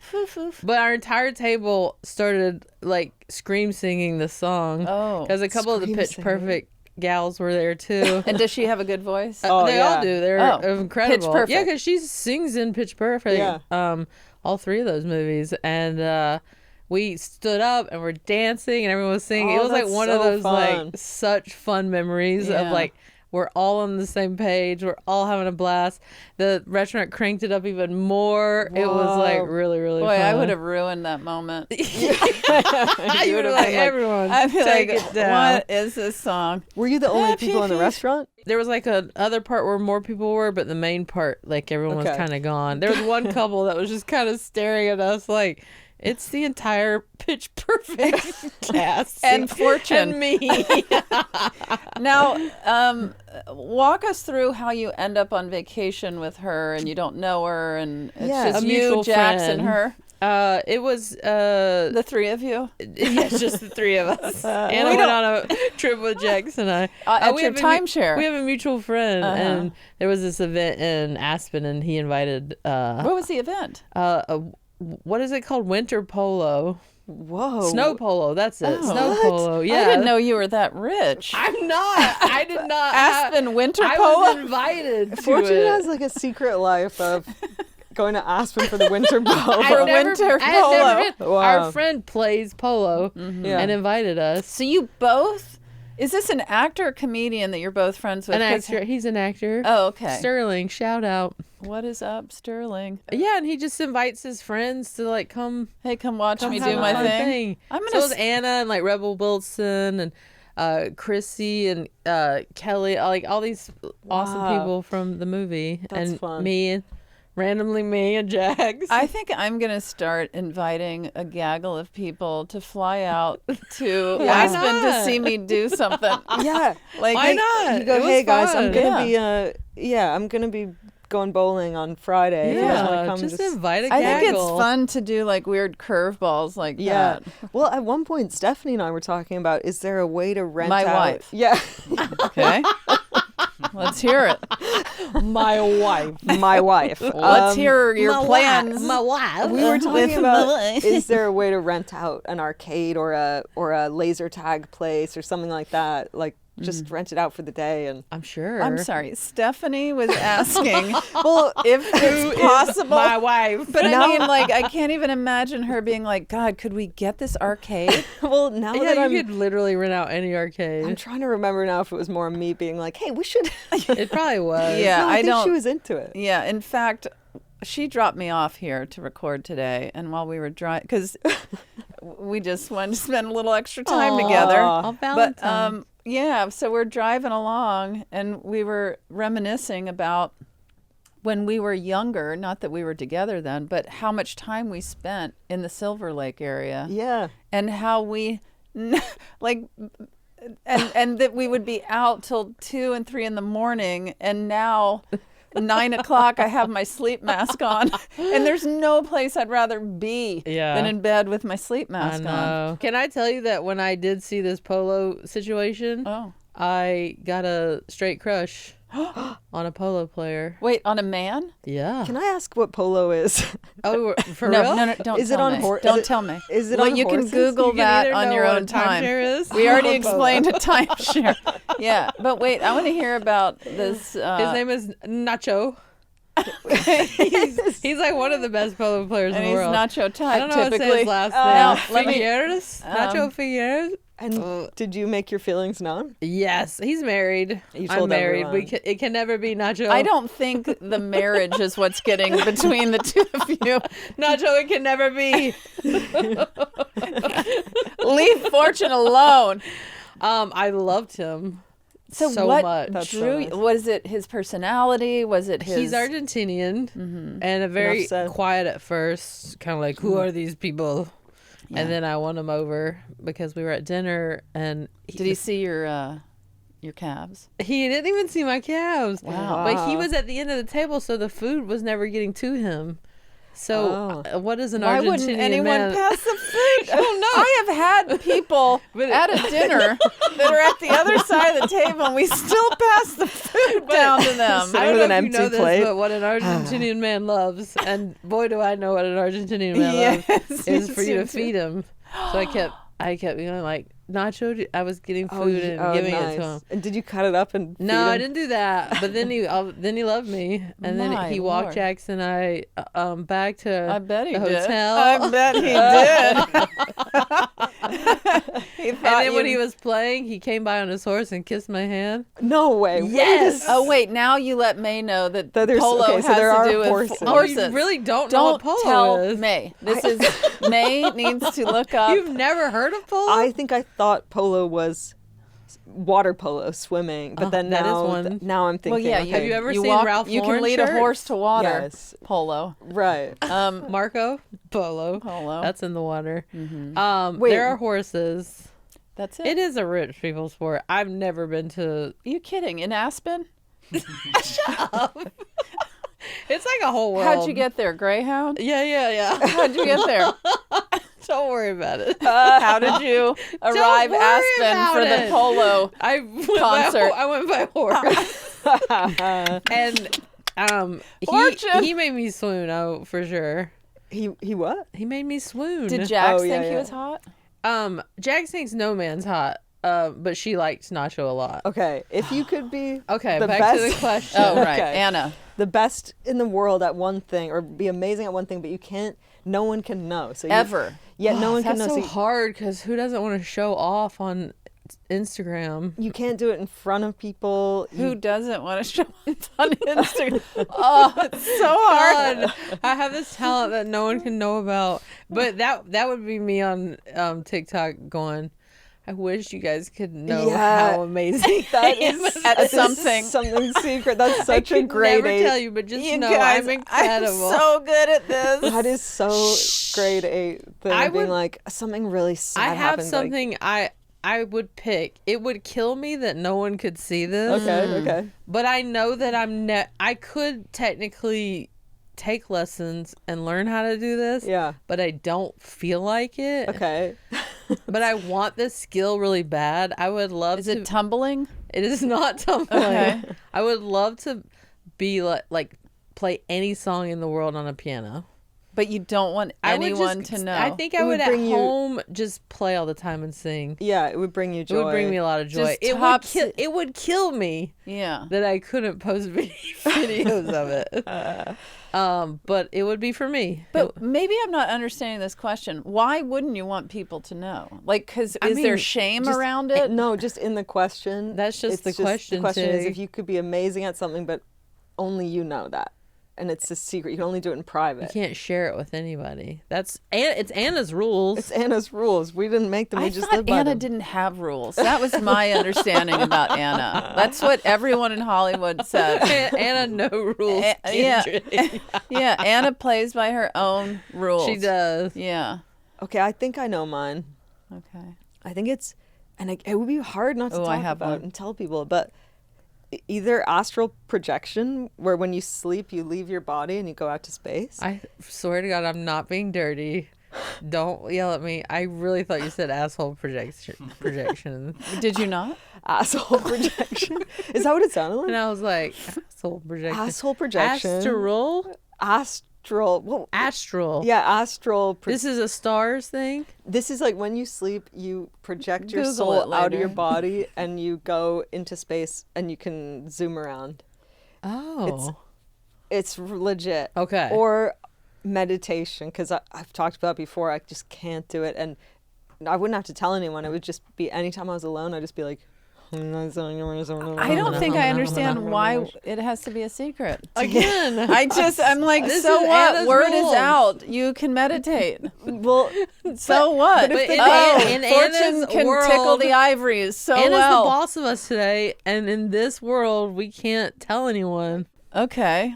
But our entire table started like scream singing the song. Oh. Because a couple of the Pitch Perfect gals were there too. And does she have a good voice? They all do. They're incredible. Pitch Perfect. Yeah, because she sings in Pitch Perfect. Yeah. All 3 of those movies, and we stood up and were dancing, and everyone was singing. It was like one of those fun. like such fun memories of like. We're all on the same page. We're all having a blast. The restaurant cranked it up even more. Whoa. It was like really, really fun. I would have ruined that moment. You would have like, everyone, I'd be take like, it down. What is this song? Were you the only people in the restaurant? There was like another part where more people were, but the main part, like everyone was kind of gone. There was one couple that was just kind of staring at us like, it's the entire Pitch Perfect cast. And Fortune. And me. Now, walk us through how you end up on vacation with her and you don't know her and it's just a you, mutual Jax, friend. and her. It was the 3 of you? Yes, just the 3 of us. Anna went on a trip with Jax and I. At your timeshare. We have a mutual friend, and there was this event in Aspen, and he invited. What was the event? What is it called? Winter polo. Whoa. Snow polo. That's it. Snow What? polo. Yeah. I didn't know you were that rich. I'm not. I did not. Aspen winter polo. I was invited to Fortune it. has like a secret life of going to Aspen for the winter polo. Winter polo. Wow. Our friend plays polo Yeah. and invited us. So you both. Is this an actor or comedian that you're both friends with? An actor. He's an actor. Oh, okay. Sterling, shout out. What is up, Sterling? Yeah, and he just invites his friends to like come. Hey, come watch me have do a my fun thing. I'm So gonna. it was Anna and like Rebel Wilson and Chrissy and Kelly, like all these awesome people from the movie. That's and fun. Me and randomly me and Jax. I think I'm gonna start inviting a gaggle of people to fly out to Why Aspen to not? see me do something. Yeah. Like, Why not? You go, It was hey guys, fun. I'm gonna be I'm gonna be going bowling on Friday. If you guys wanna come, just invite a I gaggle. think it's fun to do like weird curveballs like Yeah. that. Well, at one point, Stephanie and I were talking about, is there a way to rent My out? wife. Yeah. Okay. Let's hear it. My wife. My wife. Let's hear your my plans. My wife. We were talking With about, my- is there a way to rent out an arcade or a laser tag place or something like that? Like, just rent it out for the day. And I'm sure. I'm sorry. Stephanie was asking well, if it's possible. My wife. But I mean, like, I can't even imagine her being like, God, could we get this arcade? well, now Yeah, that you could literally rent out any arcade. I'm trying to remember now if it was more me being like, hey, we should. It probably was. Yeah, No, I think don't. she was into it. Yeah, in fact, she dropped me off here to record today, and while we were driving, because we just wanted to spend a little extra time together. On Valentine's. But yeah, so we're driving along, and we were reminiscing about when we were younger. Not that we were together then, but how much time we spent in the Silver Lake area. Yeah. And how we like. And that we would be out till 2 and 3 in the morning, and now 9 o'clock I have my sleep mask on, and there's no place I'd rather be than in bed with my sleep mask on. Can I tell you that when I did see this polo situation, I got a straight crush on a polo player. Wait, on a man? Yeah. Can I ask what polo is? Oh, for No, real? no, don't Is it tell on me. hor- Don't is it- tell me. is it Well, on you horses? can Google You can that either on know your what own a time. timeshare is. We already explained a timeshare. Yeah, but wait, I want to hear about this. His name is Nacho. he's like one of the best polo players and in the he's world. Nacho type, I don't know how to say typically. his last Now, name. let me- Figueres? Nacho Figueres? And did you make your feelings known? Yes, he's married. You I'm told married. everyone. It can never be Nacho. I don't think the marriage is what's getting between the two of you. Nacho, it can never be. Leave Fortune alone. I loved him so what much. That's so drew nice. you? Was it his personality? Was it his? He's Argentinian and a very Enough said. quiet at first, kind of like, who are these people? And then I won him over because we were at dinner and Did he see your calves? he didn't even see my calves. Wow. But he was at the end of the table, so the food was never getting to him. So what is an Why Argentinian wouldn't anyone man? pass the food? I have had people at a dinner that are at the other side of the table, and we still pass the food down to them. Sitting I don't with know an if you empty know this, plate. but what an Argentinian man loves, and boy, do I know what an Argentinian man loves, Yes, is for you to you do. feed him. So I kept being like, Nacho. I was getting food and giving it to him. And did you cut it up and feed him? I didn't do that. But then he loved me, and then he walked Jackson and I back to I bet he the did. hotel. I bet he did. And then when he was playing, he came by on his horse and kissed my hand. No way. Yes. Oh wait, now you let May know that there's polo has there to are do with horses. horses. You really don't know what polo tell is. May. This is May needs to look up. You've never heard of polo? I think I thought polo was water polo, swimming, but then that is now one. Now I'm thinking. Well, yeah. Okay, Have you ever you seen walk, Ralph You Lauren can lead a shirts? horse to water. Yes. Polo. Right. Marco? Polo. Polo. That's in the water. Wait. There are horses. That's it. It is a rich people sport. I've never been to... Are you kidding? In Aspen? Shut up. It's like a whole world. How'd you get there? Greyhound? Yeah. How'd you get there? Don't worry about it. How did you arrive worry Aspen about for the it. polo concert? I went by horse. And Fortune. he made me swoon, for sure. He what? He made me swoon. Did Jax yeah, think he yeah. was hot? Jax thinks no man's hot, but she likes Nacho a lot. Okay, if you could be Okay, the back best, to the question. Oh, right. Okay. Anna. the best in the world at one thing, or be amazing at one thing, but you can't. No one can know. So Ever. No one can That's know. so So hard because who doesn't want to show off on Instagram? you can't do it in front of people. Who doesn't want to show up on Instagram? Oh, it's so hard. God, I have this talent that no one can know about. But that would be me on TikTok going, I wish you guys could know how amazing that I am is at something. something secret. That's I such a could grade never 8. tell you, but just You know guys, I'm incredible. I'm so good at this. That is so grade 8 thing. I Being would- like something really sad I have happened. something I would pick. It would kill me that no one could see this. Okay. But I know that I could technically take lessons and learn how to do this. Yeah. But I don't feel like it. Okay. But I want this skill really bad. I would love Is to. it tumbling? It is not tumbling. Okay. I would love to be like play any song in the world on a piano. But you don't want anyone to know. I think I would would at bring you- home just play all the time and sing. Yeah, it would bring you joy. It would bring me a lot of joy. Just tops- It would kill me Yeah. that I couldn't post videos of it. But it would be for me. But maybe I'm not understanding this question. Why wouldn't you want people to know? Like, because is there shame just- around it? No, just in the question. That's just it's the question, The question is Tig. if you could be amazing at something, but only you know that. And it's a secret. You can only do it in You private. can't share it with anybody. It's Anna's rules. It's Anna's rules. We didn't make them. We I just thought live by Anna them. didn't have rules. That was my understanding about Anna. That's what everyone in Hollywood said. Anna, no rules. Yeah. Kendrick. Yeah, Anna plays by her own rules. She does. Yeah. Okay, I think I know mine. Okay. I think it's, and it would be hard not to Oh, I talk have about one. and tell people, but either astral projection, where when you sleep, you leave your body and you go out to space. I swear to God, I'm not being dirty. Don't yell at me. I really thought you said asshole projection. Did you not? Asshole projection. Is that what it sounded like? And I was like, asshole projection. Asshole projection. Astral. Well, Astral. yeah, astral. This is a stars thing? This is like when you sleep, you project your Google soul it out of your later. body and you go into space and you can zoom around. Oh. It's legit. Okay. Or meditation, because I've talked about it before. I just can't do it. And I wouldn't have to tell anyone. It would just be anytime I was alone, I'd just be like, I don't think I understand why it has to be a secret. Again. I'm like, This so is what? Anna's Word rules. is out. You can meditate. Well, So what? but in Fortune Anna's can world- tickle the ivories so Anna's well. the boss of us today, and in this world, we can't tell anyone. Okay.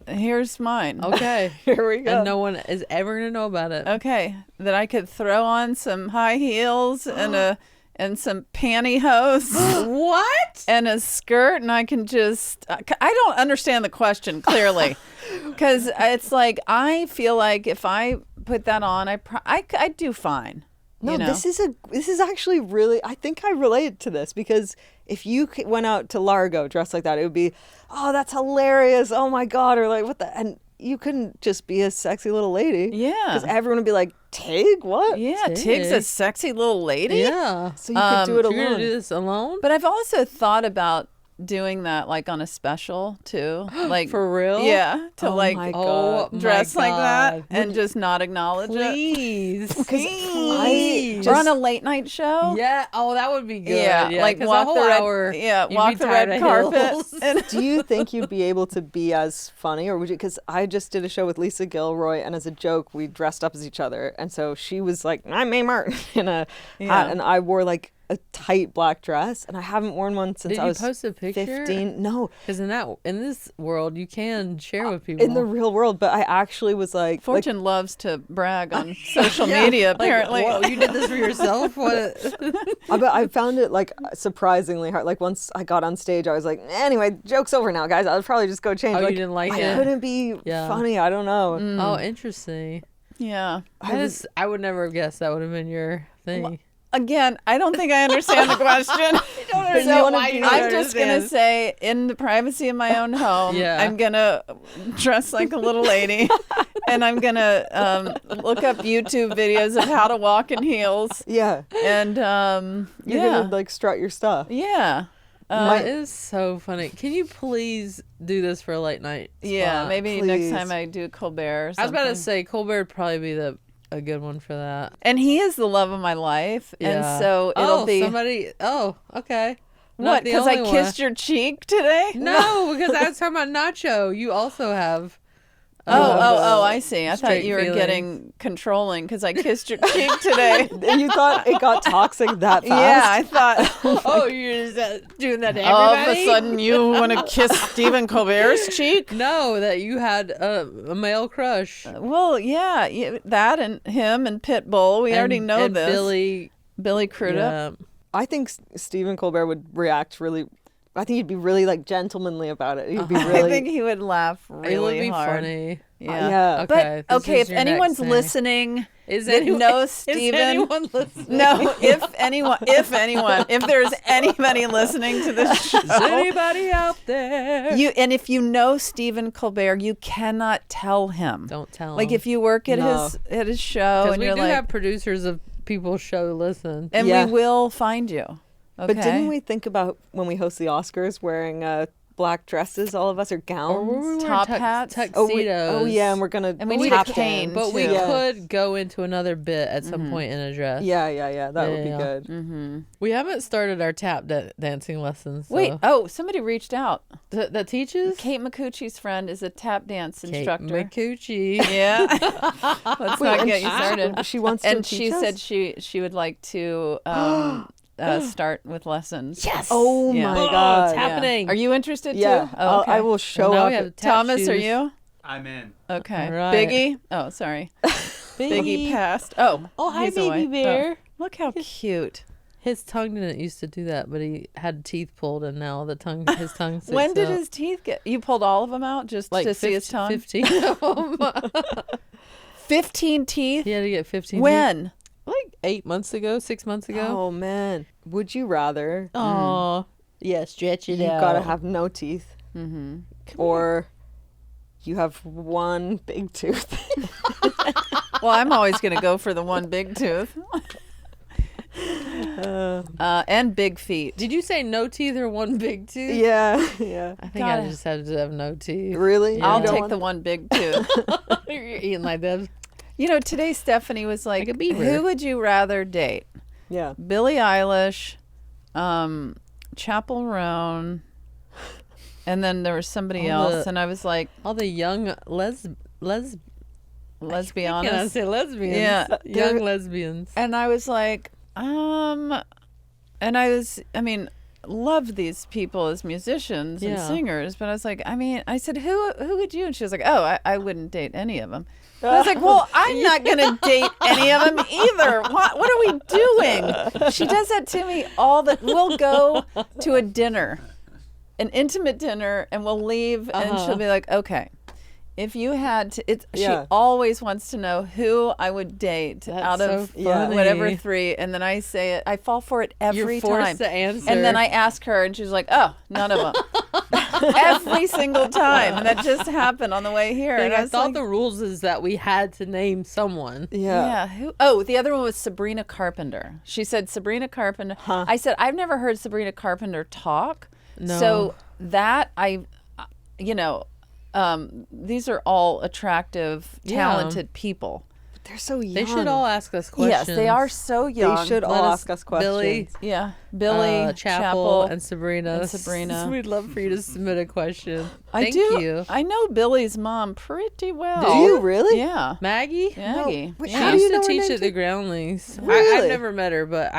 Here's mine. Okay. here we go. And no one is ever going to know about it. Okay. That I could throw on some high heels and some pantyhose What? and a skirt, and I can just. I don't understand the question clearly, because it's like I feel like if I put that on, I'd do fine. No, you know? this is actually really, I think I relate to this, because if you went out to Largo dressed like that, it would be, oh, that's hilarious. Oh my God. Or like, what the, and you couldn't just be a sexy little lady. Yeah. Because everyone would be like, Tig, what? Yeah, Tig's a sexy little lady. Yeah. So you could do it You're gonna alone. do this alone? But I've also thought about doing that like on a special too. Like For real? Yeah. To Oh like my God. dress like that God. and just not acknowledge Please. it. Or on a late night show. Yeah. Oh, that would be good. Yeah, like 'cause walk a whole the red, hour, you'd walk be the tired red of carpet. hills. And Do you think you'd be able to be as funny, or would you? Because I just did a show with Lisa Gilroy, and as a joke, we dressed up as each other, and so she was like, "I'm Mae Martin" in a hat, and I wore like a tight black dress, and I haven't worn one since Did I you was post a picture? 15. No, Because in this world, you can share with people. in the real world, but I actually was like, Fortune loves to brag on social media. Apparently, Whoa, you did this for yourself? What? but I found it like surprisingly hard. Like once I got on stage, I was like, anyway, joke's over now, guys. I'll probably just go change. Oh, you like, didn't like I it? couldn't be funny. I don't know. Oh, interesting. yeah. I would never have guessed that would have been your thing. Again, I don't think I understand the question. So I'm just going to say, in the privacy of my own home, I'm going to dress like a little lady, and I'm going to look up YouTube videos of how to walk in heels. Yeah. And, You're going to like strut your stuff. Yeah. That is so funny. Can you please do this for a late night spot? Yeah, maybe next Please. time I do Colbert or I was about to something. say Colbert would probably be a good one for that. And he is the love of my life, and Yeah. so it'll be... somebody. Oh, okay. What, because I kissed your cheek today? No, because I was talking about Nacho. You also have. Oh, I see. I thought straight you were feelings. getting controlling because I kissed your cheek today. And you thought it got toxic that fast? Yeah, I thought... Oh, you're just doing that to All everybody? of a sudden, you want to kiss Stephen Colbert's cheek? No, that you had a male crush. Well, yeah, that and him and Pitbull. We already know and this. Billy Crudup. Yeah. I think Stephen Colbert would react really. I think he'd be really like gentlemanly about it. He'd be really. I think he would laugh really It would be hard. funny. Yeah. Yeah. Okay. But this okay, is if your next anyone's thing. listening, Is that knows Is Stephen. anyone listening? No, if there's anybody listening to this show, Is anybody out there? if you know Stephen Colbert, you cannot tell him. Don't tell him. Like if you work at his show Because and we you're do like, have producers of people's show listen. and Yeah. we will find you. Okay. But didn't we think about when we host the Oscars wearing black dresses, all of us, or gowns? Or were we wearing Top hats? tuxedos? Oh yeah, and we're gonna. And we need a tap cane, dance. But we too. could go into another bit at some point in a dress. Yeah. That would be Yeah. good. Mm-hmm. We haven't started our tap dancing lessons. So. Wait, somebody reached out. That teaches? Kate McCucci's friend is a tap dance Kate instructor. McCucci. Yeah. Let's not get you started. She wants to And teach she us? said she would like to start with lessons. Yes. Oh Yeah. my Oh, God! it's happening. Are you interested Yeah, too? Oh, okay. I will show Well, now up. we have tap Thomas, are shoes. you? I'm in. Okay. All right. Biggie? Oh, sorry. Biggie passed. Oh, hi, he's baby away. bear. Oh, look how cute. His tongue didn't used to do that, but he had teeth pulled, and now his tongue sticks When did out. his teeth get? You pulled all of them out just to see his tongue? 15 of them. 15 teeth? He had to get 15 teeth. When? Like 8 months ago, 6 months ago. Oh man, would you rather? Oh, yeah, stretch it You out. gotta have no teeth, or you have one big tooth. Well, I'm always going to go for the one big tooth. And big feet. Did you say no teeth or one big tooth? yeah. I think I just had to have no teeth. Really? Yeah. I'll You don't take want- the one big tooth. You're eating like that. You know, today Stephanie was like, Like a beaver. who would you rather date? Yeah. Billie Eilish, Chapel Roan, and then there was somebody All else. the- And I was like, All the young lesbianas. Can I say lesbians? Yeah. Young lesbians. And I was like, love these people as musicians and Yeah. singers, but I was like, I said, who would you? And she was like, oh, I wouldn't date any of them. I was like, well, I'm not going to date any of them either. What are we doing? She does that to me we'll go to a dinner, an intimate dinner, and we'll leave, and she'll be like, okay, If you had to, she always wants to know who I would date out of whatever three, and then I say it. I fall for it every You're forced time. to answer. And then I ask her, and she's like, "Oh, none of them." Every single time, and that just happened on the way here. And I I thought like, the rules is that we had to name someone. Yeah. Who? Oh, the other one was Sabrina Carpenter. She said Sabrina Carpenter. Huh. I said I've never heard Sabrina Carpenter talk. No. So that these are all attractive, talented people. But they're so young. They should all ask us questions. Yes, they are so young. They should all ask us questions. Billy, Chapel, and Sabrina. We'd We'd love for you to submit a question. I Thank do. you. I know Billy's mom pretty well. Do you really? Yeah. Maggie? Maggie. wait, She how do you used know to her teach name at the too? Groundlings. Really? I've never met her, but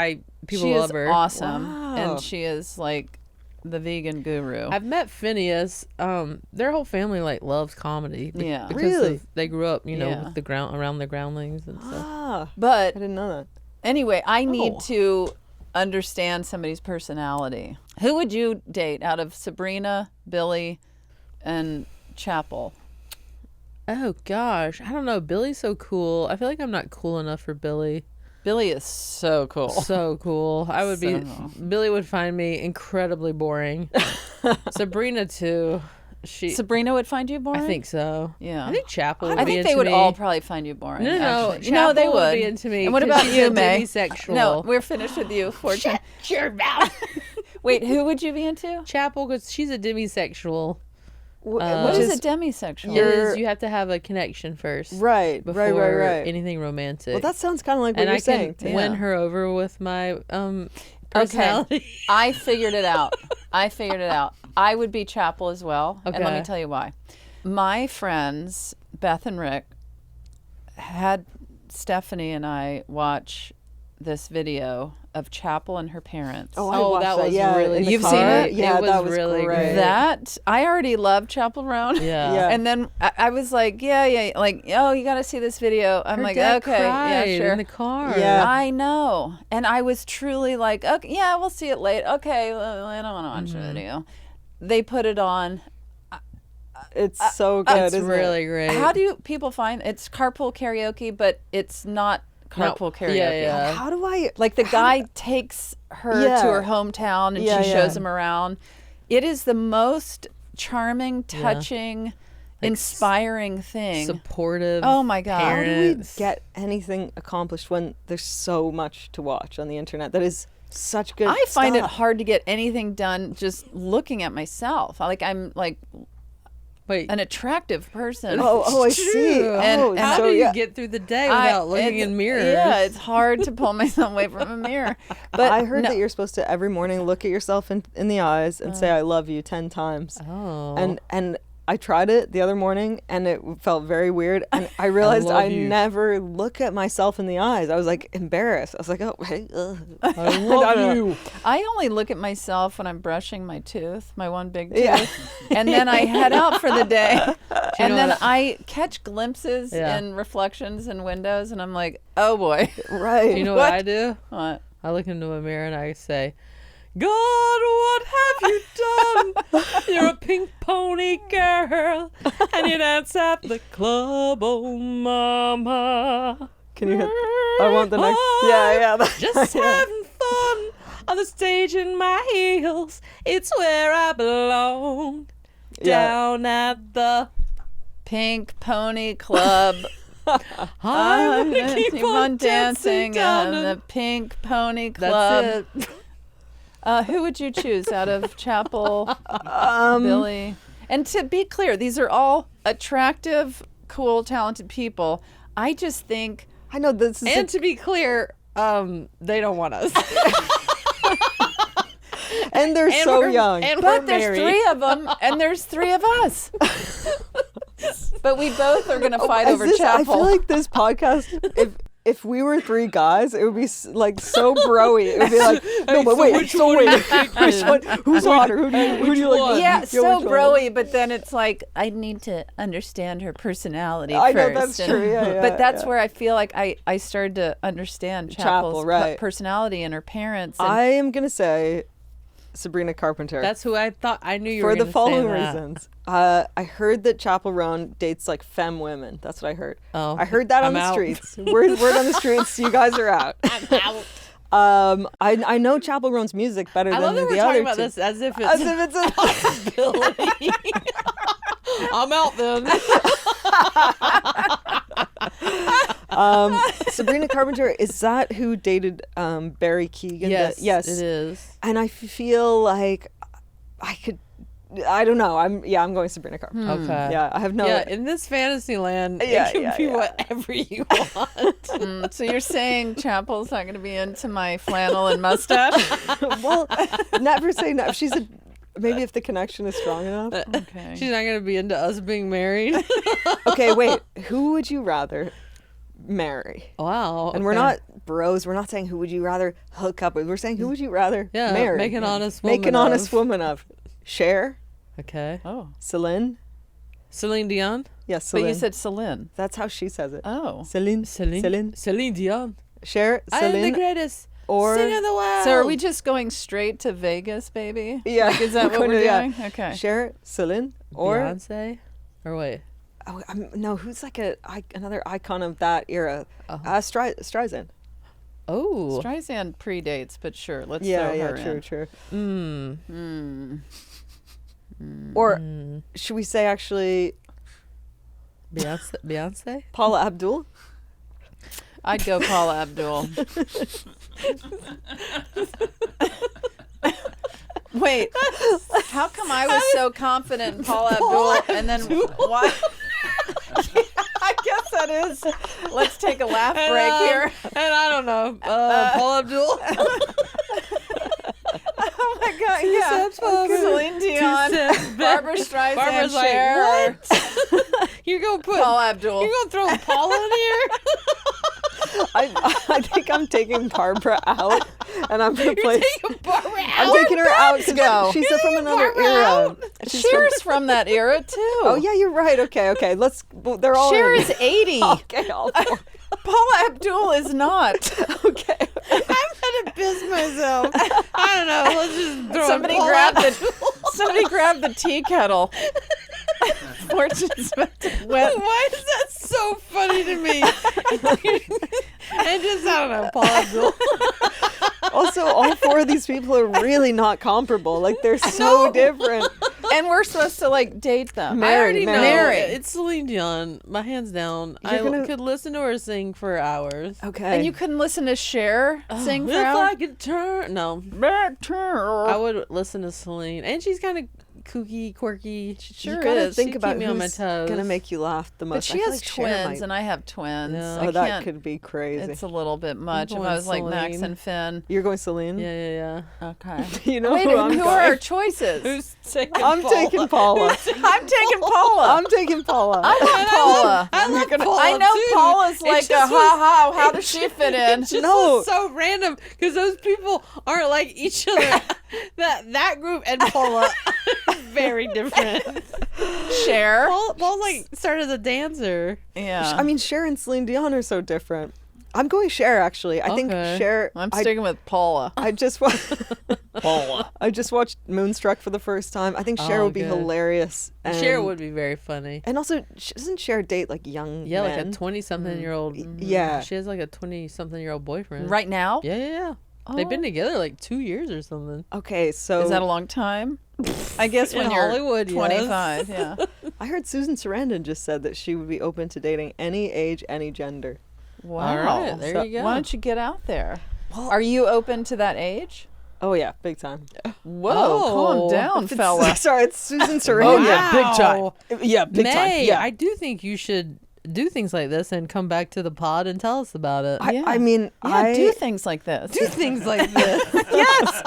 people She love is her. awesome. Wow. And she is like the vegan guru. I've met Phineas. Their whole family loves comedy. Yeah. because Really? they grew up, Yeah. with around the Groundlings and stuff. Ah, But I didn't know that. anyway, I need Oh. to understand somebody's personality. Who would you date out of Sabrina, Billy, and Chapel? Oh gosh, I don't know. Billy's so cool. I feel like I'm not cool enough for Billy. Billy is so cool. So cool. I would be. So- Billy would find me incredibly boring. Sabrina too. Sabrina would find you boring? I think so. Yeah. I think Chapel would I be think into they would me. all probably find you boring. No, actually. Chapel they would would be into me. And what 'cause about she's you, a May? demisexual. No, we're finished with you, Fortune. Shut your mouth. Wait, who would you be into? Chapel, because she's a demisexual. What is a demisexual? You have to have a connection first. Right, Before right. anything romantic. Well, that sounds kind of like what and you're I saying. can win her over with my personality. Okay. I figured it out. I would be Chapel as well. And let me Okay. tell you why. My friends, Beth and Rick, had Stephanie and I watch this video of Chapel and her parents. I Oh, watched that was yeah, really in the You've car. seen it? Yeah, It was that was really great. great. That I already loved Chapel Roan. Yeah. And then I was like, yeah, like, oh, you got to see this video. I'm Her like, dad okay, yeah, cried sure. in the car. Yeah. I know. And I was truly like, okay, yeah, we'll see it later. Okay, I don't want to watch the video. They put it on. It's so good. It's isn't really it? great. How do people find it's carpool karaoke, but it's not carpool karaoke? Yeah. How do I Like the guy takes her Yeah. to her hometown and Yeah, she yeah. shows him around. It is the most charming, touching, inspiring thing. Supportive. Oh my God. How do we parents. get anything accomplished when there's so much to watch on the internet that is such good I find it stuff? hard to get anything done just looking at myself. I'm like Wait. an attractive person. Oh, I see. True. Oh, How so do you yeah. get through the day without looking it's- in mirrors? Yeah, it's hard to pull myself away from a mirror. But I heard no, that you're supposed to every morning look at yourself in the eyes and say I love you 10 times. Oh. And I tried it the other morning and it felt very weird and I realized I love you. never look at myself in the eyes. I was like embarrassed. I was like, oh, hey, I love you. I only look at myself when I'm brushing my tooth, my one big tooth, Yeah. and then I head out for the day. And know then what? I catch glimpses Yeah. and reflections in windows, and I'm like, oh boy. right. You know what I do? What? I look into a mirror and I say, God, what have you done? You're a pink pony girl, and you dance at the club, oh mama. Can you hit? I want the next. Yeah. Just having fun on the stage in my heels. It's where I belong. Yeah. Down at the Pink Pony Club. I'm gonna keep on dancing down on the the Pink Pony Club. That's it. Who would you choose out of Chapel, Billy? And to be clear, these are all attractive, cool, talented people. I just think I know this is. And to be clear, they don't want us. and they're And so we're- young. and but we're there's married. three of them, and there's three of us. But we both are going to fight over Chapel. I feel like this podcast, if we were three guys, it would be like so broy. It would be like, no, but wait, which one? Who's hotter? Who do you like? Yeah, so which one? broy, but then it's like I need to understand her personality I first. know that's and- true. Yeah, but that's yeah. where I feel like I started to understand Chapel, Chapel's right. personality and her parents. And I am gonna say, Sabrina Carpenter. That's who I thought I knew you were for going the to say following that. reasons. I heard that Chapel Roan dates like femme women. That's what I heard. Oh, I heard that on I'm the out. streets. Word on the streets. You guys are out. I'm out. I know Chapel Roan's music better I than love that the we're other talking about two. this as if it's a possibility. I'm out then. Sabrina Carpenter, is that who dated Barry Keoghan? Yes, Yes, it is. And I feel like I don't know. I'm going Sabrina Carpenter. Okay. Yeah, I have no. Yeah, in this fantasy land, Yeah, it can yeah, be yeah. whatever you want. So you're saying Chapel's not going to be into my flannel and mustache? Well, never say no. She's maybe if the connection is strong enough. Okay. She's not going to be into us being married. Okay, wait. Who would you rather marry? Wow. And we're okay. not bros. We're not saying who would you rather hook up with. We're saying who would you rather Yeah, marry? make an honest woman Make an honest of. woman of. Cher, Okay. Oh. Celine. Celine Dion? Yes, But Celine. you said Celine. That's how she says it. Oh. Celine. Celine Dion. Cher, I am the Celine. greatest Or singer in the world. So are we just going straight to Vegas, baby? yeah, Like, is that what going we're to- yeah. doing? Okay. Cher, Celine, or Beyonce? Or wait. no, who's like another icon of that era? Streisand. Oh. Streisand predates, but sure, let's Yeah, throw yeah, her true, in. true. Or should we say actually Beyonce? Paula Abdul? I'd go Paula Abdul. Wait, how come I was so confident in Paula Abdul and then why? I guess that is. Let's take a laugh break here. And I don't know. Paul Abdul. Oh my God! Yeah, Celine Dion, Barbara Streisand, Barbara's like, Cher, what? You're gonna put Paula Abdul. You're gonna throw Paula in here? I think I'm taking Barbara out, and I'm gonna play. Barbara I'm taking her out to go. She's from another Barbara era. out. Cher's from that era too. Oh yeah, you're right. Okay. Let's. They're all. Cher in. is 80. Okay, all four. Paula Abdul is not. Okay. I'm gonna piss myself. I don't know. Let's just throw Somebody Paula grab Abdul. Somebody grab the tea kettle. Fortune's about to wet. Why is that so funny to me? And just I don't know, Paul Abdul. Also, all four of these people are really not comparable. Like they're so different. And we're supposed to like date them. I already know. Mary. It's Celine Dion. My hands down. You're I gonna- could listen to her sing for hours. Okay. And you couldn't listen to Cher sing for If hours? I could turn, no, I would listen to Celine, and she's kind of kooky, quirky. Sure you gotta is. think She'd about keep me on my who's toes. gonna make you laugh the most. But she I feel has like Cher twins, might- and I have twins. Yeah. I Oh, that can't. could be crazy. It's a little bit much. If going I was like Max Celine. and Finn. You're going Celine? Yeah. Okay. You know Wait, who I'm who going? are our choices? Who's taking I'm taking Paula. I'm taking Paula. I'm taking Paula. I love Paula. I love Paula I know too. Paula's It like a just ha. How does she fit in? It just No. was so random because those people aren't like each other. that group and Paula, very different. Cher. Paul like started as a dancer. Yeah. I mean, Cher and Celine Dion are so different. I'm going Cher actually. I think Okay. Cher. I'm sticking with Paula. I just I just watched Moonstruck for the first time. I think Cher Oh, would be good. hilarious. And, Cher would be very funny. And also, doesn't Cher date like young Yeah, like men? a 20-something-year-old. Yeah. She has like a 20-something-year-old boyfriend. Right now? Yeah. They've been together like 2 years or something. Okay, so Is that a long time? I guess when In you're Hollywood, yes. 25. Yeah. I heard Susan Sarandon just said that she would be open to dating any age, any gender. Wow. right, there you go. Why don't you get out there? Are you open to that age? Oh yeah, big time. Whoa, Oh. calm down, fella. Sorry, it's Susan Sarandon. Wow. Yeah, big time. May, Yeah. I do think you should do things like this and come back to the pod and tell us about it. Yeah. I mean, Yeah, do things like this. do things like this. Yes,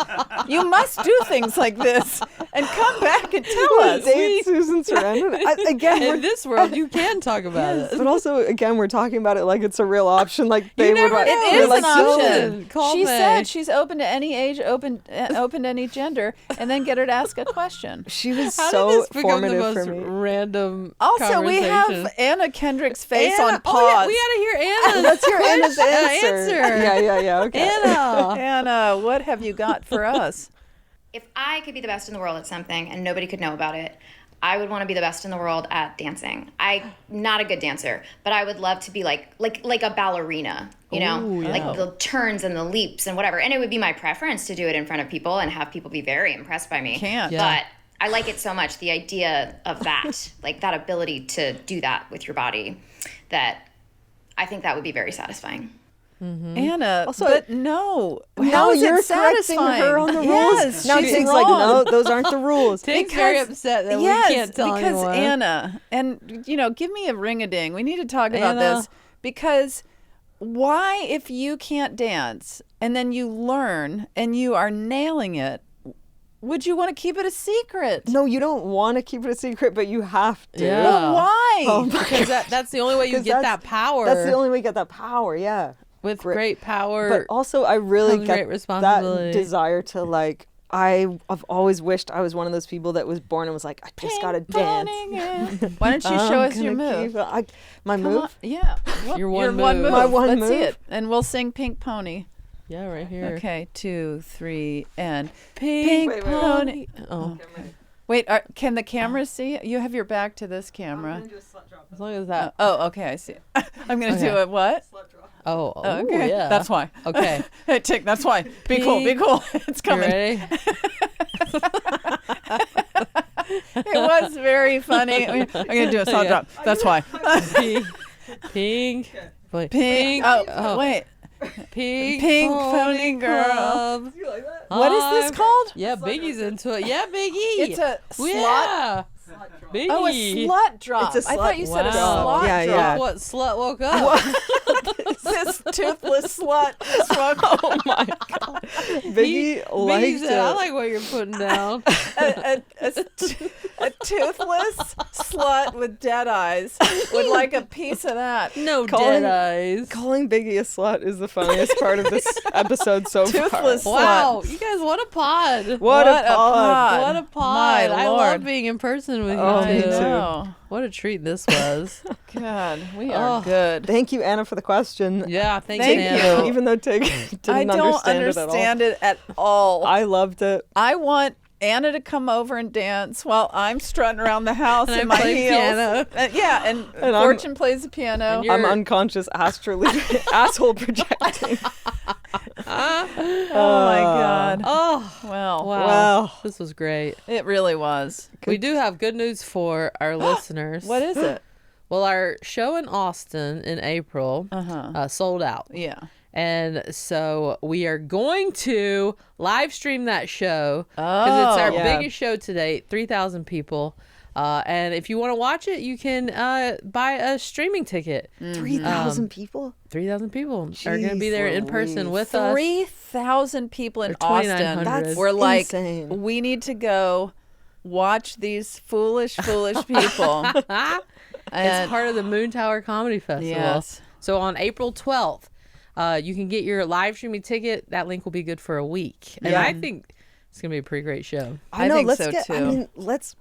you must do things like this and come back and tell us. date Susan Sarandon. Again, In we're, this world, you can talk about it. but also again, we're talking about it like it's a real option. Like they would. never know. It we're is like, an option. Susan, call She me. said she's open to any age, open to any gender, and then get her to ask a question. She was How so did this become the formative most for me. random Also, we have conversation? Anna Kendrick's face Anna, on pause. Oh, yeah, we gotta hear Anna's Let's hear Anna's question- answer. Yeah. Okay. Anna. Anna, what have you got for us? if I could be the best in the world at something and nobody could know about it, I would want to be the best in the world at dancing. I'm not a good dancer, but I would love to be like a ballerina, you know, like the turns and the leaps and whatever. And it would be my preference to do it in front of people and have people be very impressed by me. But I like it so much, the idea of that, like that ability to do that with your body, that I think that would be very satisfying. Anna, Also, but no. Now How is you're it correcting satisfying? her on the rules. Yes, Now she's Tig's wrong. like, no, those aren't the rules. Tig's very upset that we can't tell because anyone. Anna, and give me a ring-a-ding. We need to talk about Anna. this, because why, if you can't dance and then you learn and you are nailing it, would you want to keep it a secret? No, you don't want to keep it a secret, but you have to. Yeah. But why? Oh, Because that's the only way you 'Cause get that's- that power. That's the only way you get that power, yeah. With great power. But also, I really comes get great responsibility. that desire to, like, I've always wished I was one of those people that was born and was like, I just gotta dance. Why don't you show I'm us your gonna move? keep- my Come move? on. Yeah. Your one move. My one Let's move? see it. And we'll sing Pink Pony. Yeah, right here. Okay, 2, 3, and Pink Wait, pony. Oh, wait. Can the camera see? You have your back to this camera. as long as that. Oh, okay, I see. I'm gonna do Okay. it. What? Oh, Okay, yeah. that's why. Okay. Hey, Tick, that's why. Be cool. Be cool. It's You coming. ready? It was very funny. I'm gonna do a salt drop. That's why. Pink. Pink. Wait. Pink. Oh, wait. Pink. Pink Pony Girl. Club. What is this called? Yeah, Biggie's into it. Yeah, Biggie. It's a slut. Yeah. Biggie. Oh, a slut drop. It's a I thought slut you said a drop. slut Yeah, drop. yeah. What slut woke up? This toothless slut. Oh my God. Biggie Biggie liked said, I it. like what you're putting down. A toothless slut with dead eyes would like a piece of that. No Calling- dead eyes. Calling Biggie a slut is the funniest part of this episode so far. Toothless Wow, you guys, what a pod. What a What a pod. pod. What a pod. My I Lord. love being in person with Oh, you me two. too. Oh, What a treat this was. God, we are Oh. good. Thank you, Anna, for the question. Yeah, thank Thank you. you. Anna. Even though Tig didn't I don't understand it understand it at all. at all. I loved it. I want Anna to come over and dance while I'm strutting around the house And in I my play heels. piano. Yeah, and And I'm- Fortune plays the piano. And you're- I'm unconscious astrally asshole projecting. Oh my God. Oh, Well, wow. Wow. This was great. it really was. We do have good news for our listeners. What is it? Well, our show in Austin in April sold out. Yeah. And so we are going to live stream that show because it's our Yeah. biggest show to date, 3,000 people. And if you want to watch it, you can buy a streaming ticket. 3,000 people? 3,000 people are going to be Jeez there in person Louise. with us. 3,000 people in Or Austin. 2,900. We're like, insane. we need to go watch these foolish people. It's part of the Moon Tower Comedy Festival. Yes. So on April 12th, you can get your live streaming ticket. That link will be good for a week. And Yeah. I think it's going to be a pretty great show. I know. think Let's so, get. I too. mean, let's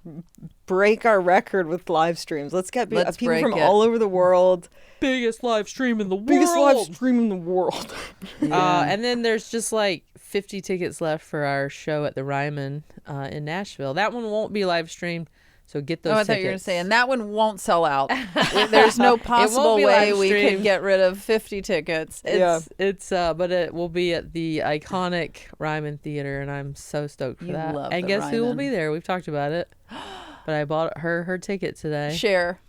break our record with live streams. Let's get Let's people break from it. all over the world. Biggest live stream in the Biggest live stream in the world. And then there's just like 50 tickets left for our show at the Ryman in Nashville. That one won't be live streamed, so get those Oh, I tickets. thought you were going to say, and that one won't sell out. There's no possible be way live we could streamed. get rid of 50 tickets. But it will be at the iconic Ryman Theater, and I'm so stoked for You that. love And the guess who will Ryman. be there? We've talked about it. But I bought her ticket today. Share.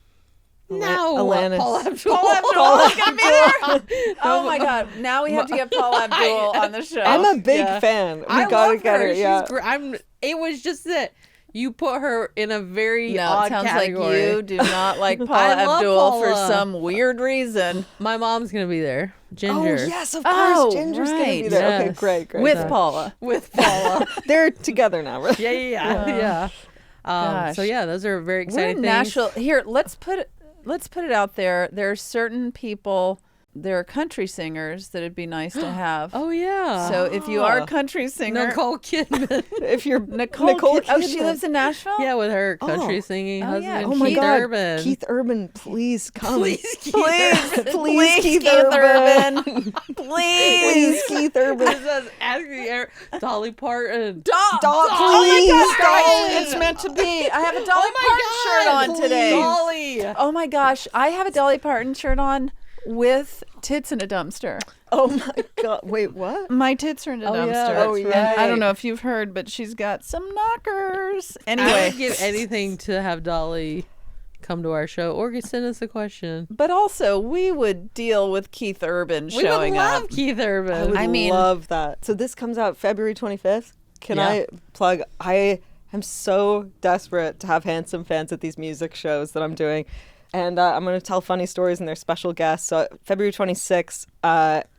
No, Alanis. Paul Abdul. Paul Abdul is going to be there. Oh my God! Now we have to get Paul Abdul on the show. I'm a big Yeah. fan. We I gotta love get her. her. Yeah. She's it was just that you put her in a very No, odd it sounds category. like you do not like Paula I love Abdul for Paula. some weird reason. My mom's gonna be there. Oh Ginger. yes, of course. Oh, Ginger's gonna be right. there. Okay, Yes. great. With Yeah. Paula. With Paula. They're together now, right? yeah. Gosh. So yeah, those are very We're exciting in things. Nashville. Here, let's put it out there. There are certain people there are country singers that it'd be nice to have. Oh yeah. So if you are a country singer, Nicole Kidman. If you're Nicole Kidman. Oh, she lives in Nashville? Yeah, with her country singing husband, yeah. Oh my Keith God, Urban. Keith Urban, please come. Please, Keith Please, Keith Urban. Please, Keith Urban. Asking Dolly Parton. Please, Oh my gosh, Dolly. it's meant to be. I have a Dolly Parton shirt on today. Dolly. Oh my gosh, I have a Dolly Parton shirt on with tits in a dumpster. Oh my God. Wait, what? My tits are in a dumpster. that's And right. I don't know if you've heard, but she's got some knockers. I Anyway, would give anything to have Dolly come to our show or send us a question. but also we would deal with Keith Urban We showing would love up. Keith Urban. I would love that. So this comes out February 25th. Can I plug? I am so desperate to have handsome fans at these music shows that I'm doing. And I'm going to tell funny stories and their special guests. So February 26th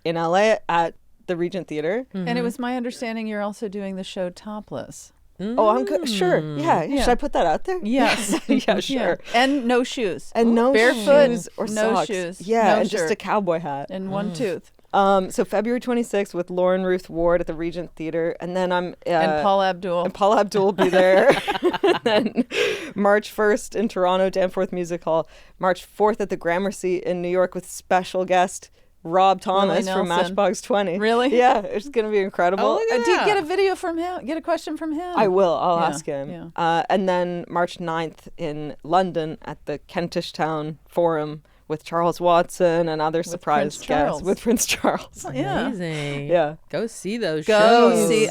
in LA at the Regent Theater. And it was my understanding you're also doing the show topless. Oh, I'm good. Sure. Yeah. Should I put that out there? Yes. Yeah, sure. And no shoes. And no Barefoot, shoes or no socks. shoes, Yeah, no and just a shirt. cowboy hat. And one tooth. So February 26th with Lauren Ruth Ward at the Regent Theater. And then I'm... And Paul Abdul. And Paul Abdul will be there. And then March 1st in Toronto, Danforth Music Hall. March 4th at the Gramercy in New York with special guest Rob Thomas from Nelson. Matchbox 20. Really? Yeah, it's going to be incredible. Oh, look at Do you that. get a video from him? Get a question from him? I will. I'll Yeah, ask him. yeah. And then March 9th in London at the Kentish Town Forum with Charles Watson and other surprise Prince guests. Charles. With Prince Charles. Yeah. Amazing. Yeah. Go see those Go shows. see.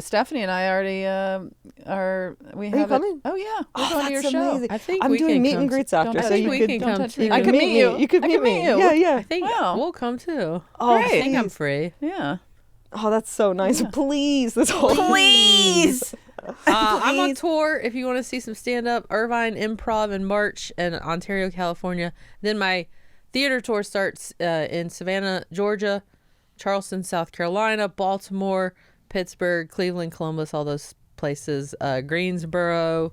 Stephanie and I already are. We have you it- coming? Oh yeah, we're Oh, going to your that's show. amazing. I think I'm we doing can meet come and greets after, Don't so touch you me. could we can come too. I I could can meet meet you. you. You could I meet can me. meet you. Yeah, yeah. I think Wow. we'll come too. Oh, Great. I think I'm please. free. Yeah. Oh, that's so nice. Please, this whole Please. I'm on tour. If you want to see some stand-up, Irvine Improv in March in Ontario, California. Then my theater tour starts in Savannah, Georgia, Charleston, South Carolina, Baltimore, Pittsburgh, Cleveland, Columbus, all those places. Greensboro.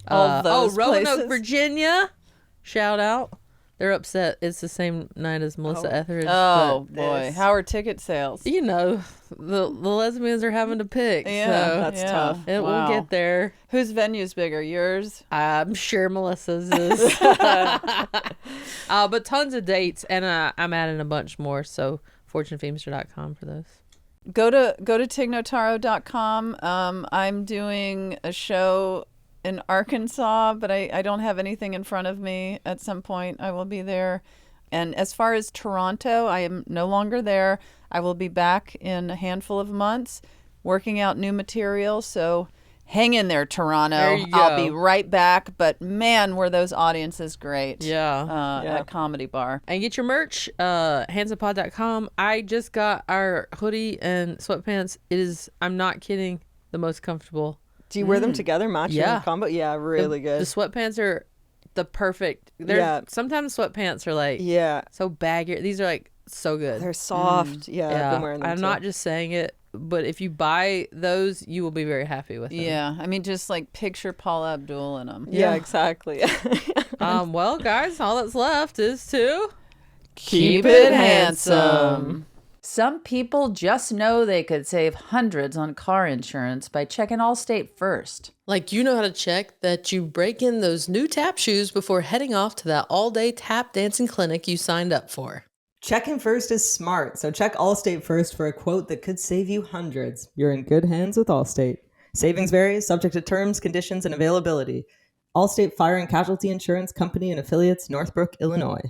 All those Roanoke, places. Virginia. Shout out. They're upset. It's the same night as Melissa Etheridge. Oh but, boy, how are ticket sales? you know, the lesbians are having to pick. Yeah, so that's tough. It Wow. will get there. Whose venue's bigger, yours? I'm sure Melissa's is. But tons of dates, and I'm adding a bunch more. So fortunefeimster.com for those. Go to tignotaro.com. I'm doing a show in Arkansas, but I don't have anything in front of me. At some point, I will be there. And as far as Toronto, I am no longer there. I will be back in a handful of months working out new material. So hang in there, Toronto. There you I'll go. be right back. But man, were those audiences great. Yeah. At Comedy Bar. And get your merch, handsomepod.com. I just got our hoodie and sweatpants. It is, I'm not kidding, the most comfortable. Do you wear them together, matching Yeah. combo? Yeah, really good. The sweatpants are the perfect. They're Yeah. Sometimes sweatpants are like Yeah, so baggy. These are like so good. they're soft. Yeah, I've been wearing them I'm too. not just saying it, but if you buy those, you will be very happy with them. Yeah. I mean, just like picture Paul Abdul in them. Yeah, exactly. Well, guys, all that's left is to Keep it handsome. Some people just know they could save hundreds on car insurance by checking Allstate first. like you know how to check that you break in those new tap shoes before heading off to that all-day tap dancing clinic you signed up for. Checking first is smart, so check Allstate first for a quote that could save you hundreds. You're in good hands with Allstate. Savings vary, subject to terms, conditions, and availability. Allstate Fire and Casualty Insurance Company and Affiliates, Northbrook, Illinois.